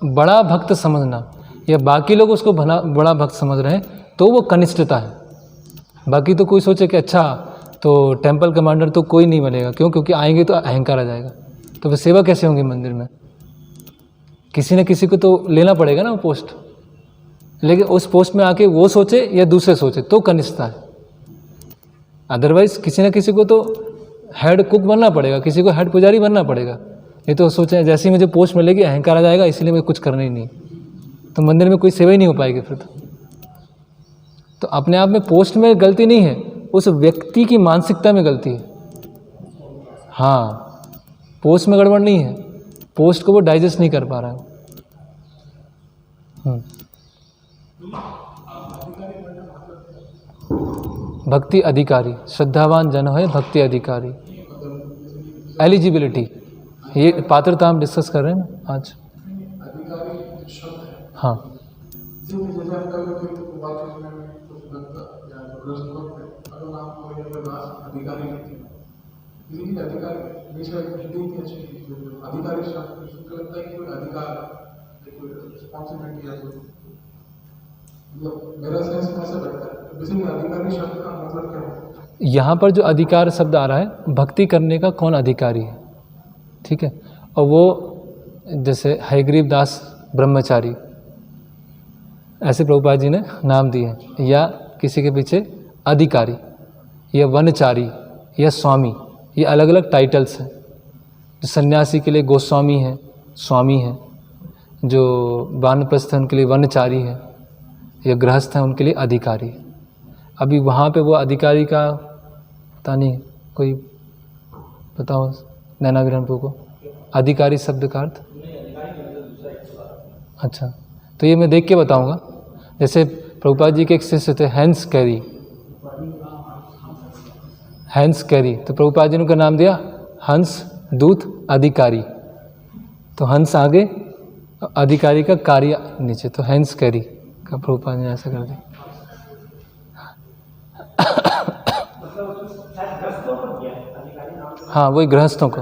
बड़ा भक्त समझना या बाकी लोग उसको बड़ा भक्त समझ रहे हैं तो वो कनिष्ठता है। बाकी तो कोई सोचे कि अच्छा तो टेंपल कमांडर तो कोई नहीं बनेगा, क्यों? क्योंकि आएंगे तो अहंकार आ जाएगा, तो फिर सेवा कैसे होंगी मंदिर में? किसी न किसी को तो लेना पड़ेगा ना वो पोस्ट। लेकिन उस पोस्ट में आके वो सोचे या दूसरे सोचे तो कनिष्ठता है। अदरवाइज किसी न किसी को तो हेड कुक बनना पड़ेगा, किसी को हेड पुजारी बनना पड़ेगा। ये तो सोचे जैसे ही मुझे पोस्ट मिलेगी अहंकार आ जाएगा, इसलिए मुझे कुछ करना ही नहीं, तो मंदिर में कोई सेवा ही नहीं हो पाएगी फिर तो अपने आप में पोस्ट में गलती नहीं है, उस व्यक्ति की मानसिकता में गलती है। हाँ, पोस्ट में गड़बड़ नहीं है, पोस्ट को वो डाइजेस्ट नहीं कर पा रहा है। भक्ति अधिकारी, श्रद्धावान जन है भक्ति अधिकारी। एलिजिबिलिटी, ये पात्रता हम डिस्कस कर रहे हैं ना आज। अधिकारी शब्द है, हाँ, जैसे हम कल कोई बात करने में कुछ लगता या प्रश्न करते, अगर आप कोई अपने पास अधिकारी लिखते हैं, लेकिन अधिकारी हमेशा हिंदी की अच्छी अधिकारी शब्द सुनकर लगता है कि कोई अधिकार, कोई रिस्पॉन्सिबिलिटी है, मतलब मेरा सेंस ऐसा लगता है। बेसिकली अधिकारी शब्द का मतलब क्या है? यहाँ पर जो अधिकार शब्द आ रहा है, भक्ति करने का कौन अधिकारी है, ठीक है। और वो जैसे हयग्रीव दास ब्रह्मचारी, ऐसे प्रभुपाद जी ने नाम दिए हैं, या किसी के पीछे अधिकारी या वनचारी या स्वामी, ये अलग अलग टाइटल्स हैं। जो सन्यासी के लिए गोस्वामी है, स्वामी है, जो वानप्रस्थ है उनके लिए वनचारी है, या गृहस्थ हैं उनके लिए अधिकारी। अभी वहाँ पे वो अधिकारी का पता नहीं, कोई बताओ नैनाग्रहणपुर को अधिकारी शब्द का अर्थ। अच्छा, तो ये मैं देख के बताऊंगा। जैसे प्रभुपाद जी के एक शिष्य थे हैंस कैरी, हैंस कैरी, तो प्रभुपाद जी ने उनका नाम दिया हंस दूत अधिकारी। तो हंस आगे, अधिकारी का कार्य नीचे, तो हैंस कैरी का प्रभुपाद ने ऐसा कर दिया। हाँ, वही गृहस्थों को,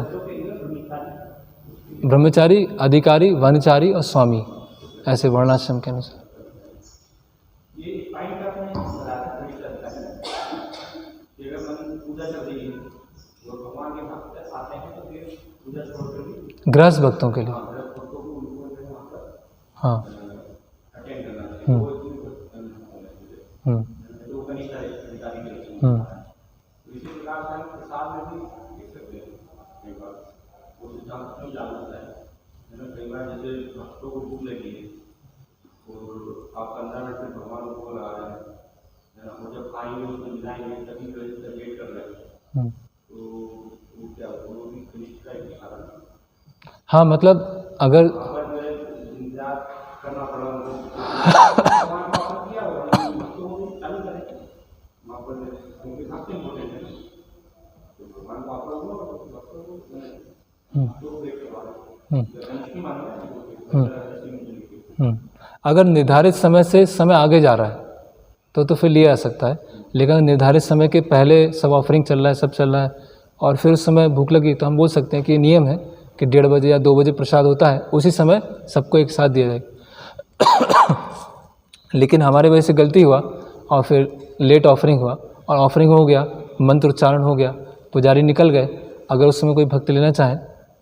ब्रह्मचारी, अधिकारी, वनचारी और स्वामी, ऐसे वर्णाश्रम के अनुसार। गृहस्थ भक्तों के लिए, हाँ। हाँ, मतलब अगर अगर निर्धारित समय से समय आगे जा रहा है तो फिर लिया जा सकता है। लेकिन निर्धारित समय के पहले सब ऑफरिंग चल रहा है, सब चल रहा है, और फिर उस समय भूख लगी, तो हम बोल सकते हैं कि नियम है कि 1:30 बजे या 2 बजे प्रसाद होता है, उसी समय सबको एक साथ दिया जाएगा। लेकिन हमारे वजह से गलती हुआ और फिर लेट ऑफरिंग हुआ, और ऑफरिंग हो गया, मंत्र उच्चारण हो गया, पुजारी निकल गए, अगर उस समय कोई भक्त लेना चाहे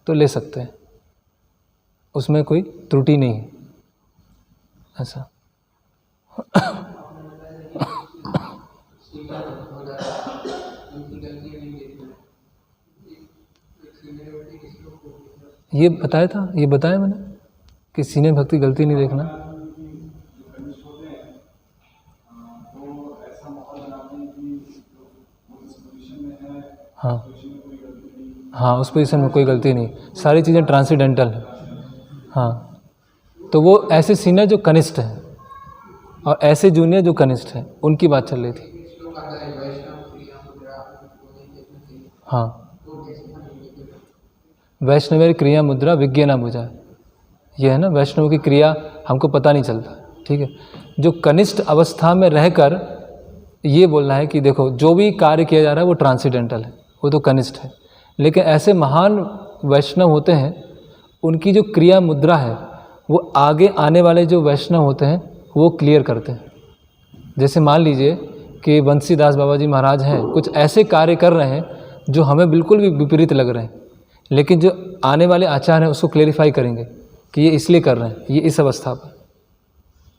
तो ले सकते हैं, उसमें कोई त्रुटि नहीं है ऐसा। ये बताया था, ये बताया मैंने कि सीनियर भक्ति गलती नहीं देखना। हाँ हाँ, उस पोजीशन में कोई गलती नहीं, सारी चीज़ें ट्रांसीडेंटल है। हाँ, तो वो ऐसे सीनियर जो कनिष्ठ हैं और ऐसे जूनियर जो कनिष्ठ हैं, उनकी बात चल रही थी। हाँ वैष्णवेर क्रिया मुद्रा विज्ञाना मुझा, ये है ना, वैष्णव की क्रिया हमको पता नहीं चलता, ठीक है। जो कनिष्ठ अवस्था में रहकर ये बोलना है कि देखो जो भी कार्य किया जा रहा है वो ट्रांसीडेंटल है, वो तो कनिष्ठ है। लेकिन ऐसे महान वैष्णव होते हैं, उनकी जो क्रिया मुद्रा है वो आगे आने वाले जो वैष्णव होते हैं वो क्लियर करते हैं। जैसे मान लीजिए कि बंसीदास बाबा जी महाराज हैं, कुछ ऐसे कार्य कर रहे हैं जो हमें बिल्कुल भी विपरीत लग रहे हैं, लेकिन जो आने वाले आचार्य हैं उसको क्लेरिफाई करेंगे कि ये इसलिए कर रहे हैं, ये इस अवस्था पर,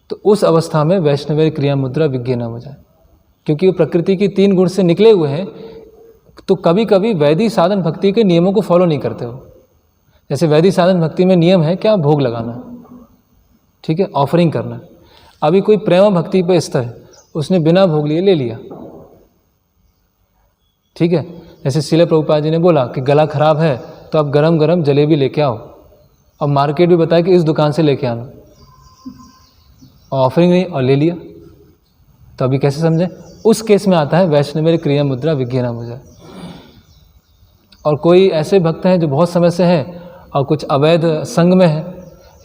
तो उस अवस्था में वैष्णवेर क्रिया मुद्रा विज्ञाना हो जाए, क्योंकि वो प्रकृति की 3 गुण से निकले हुए हैं। तो कभी कभी वैदिक साधन भक्ति के नियमों को फॉलो नहीं करते हो। जैसे वैदिक साधन भक्ति में नियम है क्या, भोग लगाना, ठीक है, ऑफरिंग करना। अभी कोई प्रेम भक्ति पे स्तर है, उसने बिना भोग लिए ले लिया, ठीक है। जैसे श्रील प्रभुपाद जी ने बोला कि गला खराब है तो आप गरम गरम जलेबी लेके आओ, और मार्केट भी बताया कि इस दुकान से लेके आना, ऑफरिंग नहीं और ले लिया, तो अभी कैसे समझें? उस केस में आता है वैष्णवेर क्रिया मुद्रा विज्ञाना मुझा। और कोई ऐसे भक्त हैं जो बहुत समय से हैं और कुछ अवैध संग में है,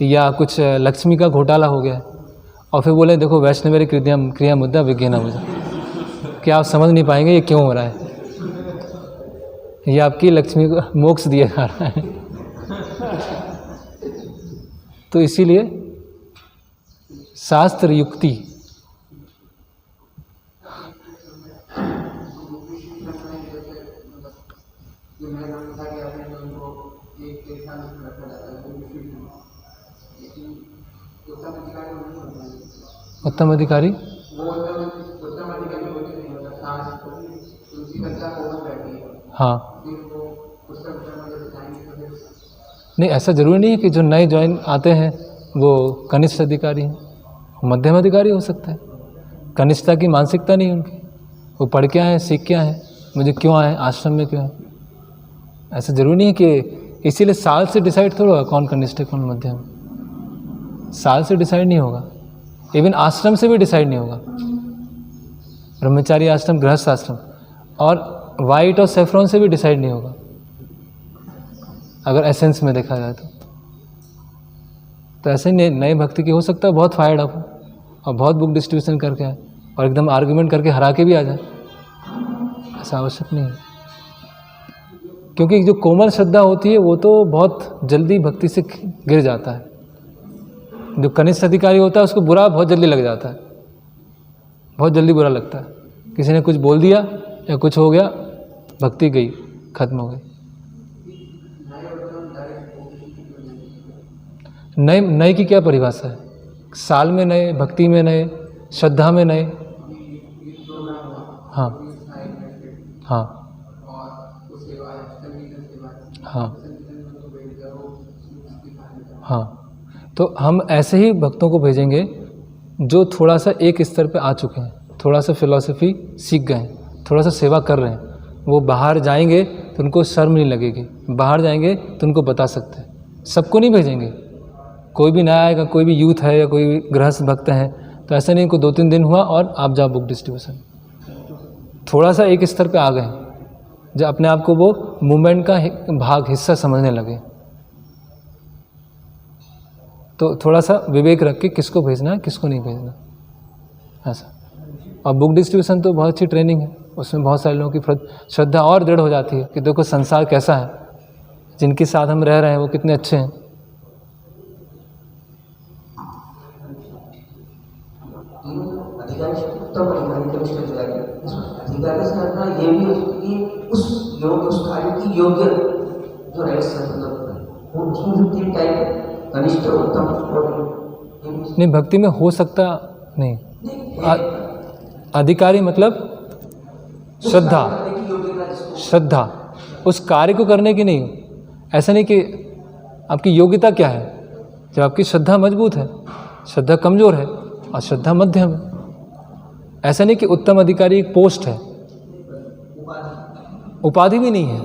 या कुछ लक्ष्मी का घोटाला हो गया, और फिर बोले देखो वैष्णवेर क्रिया मुद्रा विज्ञाना मुझा, क्या आप समझ नहीं पाएंगे ये क्यों हो रहा है, ये आपकी लक्ष्मी को मोक्ष दिया जा रहा है। तो इसीलिए शास्त्र युक्ति, उत्तम अधिकारी हाँ, नहीं ऐसा ज़रूरी नहीं है कि जो नए ज्वाइन आते हैं वो कनिष्ठ अधिकारी हैं, मध्यम अधिकारी हो सकता है। कनिष्ठता की मानसिकता नहीं उनकी, वो पढ़ क्या है, सीख क्या है, मुझे क्यों आए, आश्रम में क्यों है, ऐसा ज़रूरी नहीं है कि इसीलिए साल से डिसाइड थोड़ा होगा कौन कनिष्ठ है कौन मध्यम, साल से डिसाइड नहीं होगा, इवन आश्रम से भी डिसाइड नहीं होगा। ब्रह्मचारी आश्रम, गृहस्थ आश्रम और वाइट और सेफ्रॉन से भी डिसाइड नहीं होगा, अगर एसेंस में देखा जाए तो ऐसे ही नए भक्ति की हो सकता है बहुत फायर्ड अप और बहुत बुक डिस्ट्रीब्यूशन करके आए और एकदम आर्ग्यूमेंट करके हरा के भी आ जाए, ऐसा आवश्यक नहीं है। क्योंकि जो कोमल श्रद्धा होती है वो तो बहुत जल्दी भक्ति से गिर जाता है, जो कनिष्ठ अधिकारी होता है उसको बुरा बहुत जल्दी लग जाता है, बहुत जल्दी बुरा लगता है, किसी ने कुछ बोल दिया या कुछ हो गया, भक्ति गई, खत्म हो गई। नए की क्या परिभाषा है? साल में नए, भक्ति में नए, श्रद्धा में नए। हाँ हाँ हाँ हाँ, तो हम ऐसे ही भक्तों को भेजेंगे जो थोड़ा सा एक स्तर पे आ चुके हैं, थोड़ा सा फिलॉसफी सीख गए हैं, थोड़ा सा सेवा कर रहे हैं। वो बाहर जाएंगे तो उनको शर्म नहीं लगेगी, बाहर जाएंगे तो उनको बता सकते हैं। सबको नहीं भेजेंगे, कोई भी नया आएगा, कोई भी यूथ है या कोई भी गृहस्थ भक्त हैं, तो ऐसा नहीं को 2-3 दिन हुआ और आप जाओ बुक डिस्ट्रीब्यूशन, थोड़ा सा एक स्तर पे आ गए, जब अपने आप को वो मूवमेंट का भाग, हिस्सा समझने लगे, तो थोड़ा सा विवेक रख के किसको भेजना है किसको नहीं भेजना, ऐसा। और बुक डिस्ट्रीब्यूशन तो बहुत अच्छी ट्रेनिंग है, उसमें बहुत सारे लोगों की श्रद्धा और दृढ़ हो जाती है कि देखो संसार कैसा है, जिनके साथ हम रह रहे हैं वो कितने अच्छे हैं। ये भी उस कार्य की योग्य जो उसमें जो 3 टाइप कनिष्ठ, उत्तम और नहीं, भक्ति में हो सकता नहीं, अधिकारी मतलब श्रद्धा, श्रद्धा उस कार्य को करने की नहीं। ऐसा नहीं कि आपकी योग्यता क्या है, जब आपकी श्रद्धा मजबूत है, श्रद्धा कमज़ोर है और श्रद्धा मध्यम है। ऐसा नहीं कि उत्तम अधिकारी एक पोस्ट है, उपाधि भी नहीं है।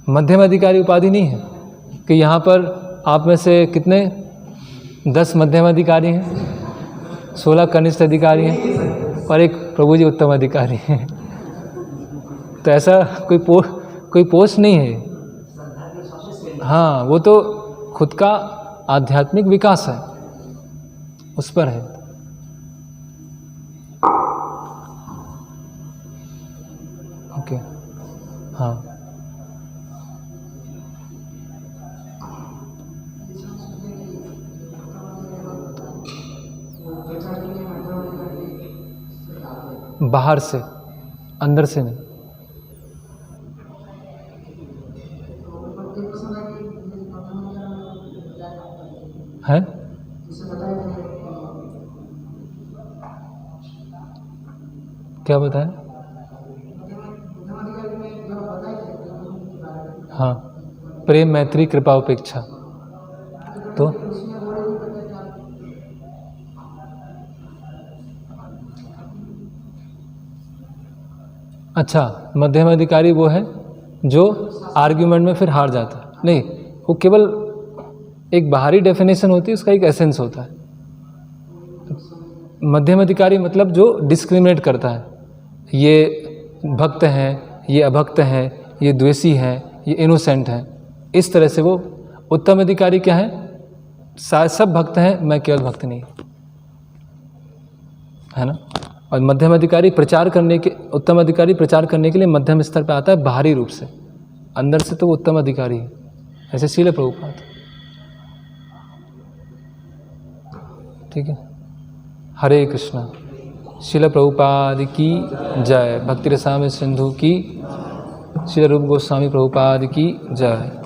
मध्यम अधिकारी उपाधि नहीं है कि यहाँ पर आप में से कितने 10 मध्यम अधिकारी हैं, 16 कनिष्ठ अधिकारी हैं और एक प्रभु जी उत्तम अधिकारी हैं। तो ऐसा कोई पोस्ट नहीं है, हाँ, वो तो खुद का आध्यात्मिक विकास है, उस पर है। ओके, हाँ, बाहर से, अंदर से नहीं। है क्या बताया? हाँ, प्रेम, मैत्री, कृपा, उपेक्षा। तो अच्छा, मध्यम अधिकारी वो है जो आर्ग्यूमेंट में फिर हार जाता है। नहीं, वो केवल एक बाहरी डेफिनेशन होती है, उसका एक एसेंस होता है। मध्यम अधिकारी मतलब जो डिस्क्रिमिनेट करता है, ये भक्त हैं, ये अभक्त हैं, ये द्वेषी हैं, ये इनोसेंट हैं, इस तरह से वो। उत्तम अधिकारी क्या है? सब भक्त हैं, मैं केवल भक्त नहीं, है ना। और मध्यम अधिकारी प्रचार करने के, उत्तम अधिकारी प्रचार करने के लिए मध्यम स्तर पे आता है बाहरी रूप से, अंदर से तो वो उत्तम अधिकारी है। ऐसे श्रील प्रभुपाद। ठीक है, हरे कृष्णा। श्रील प्रभुपाद की जय। भक्ति रसामृत सिंधु की। श्रील रूप गोस्वामी प्रभुपाद की जय।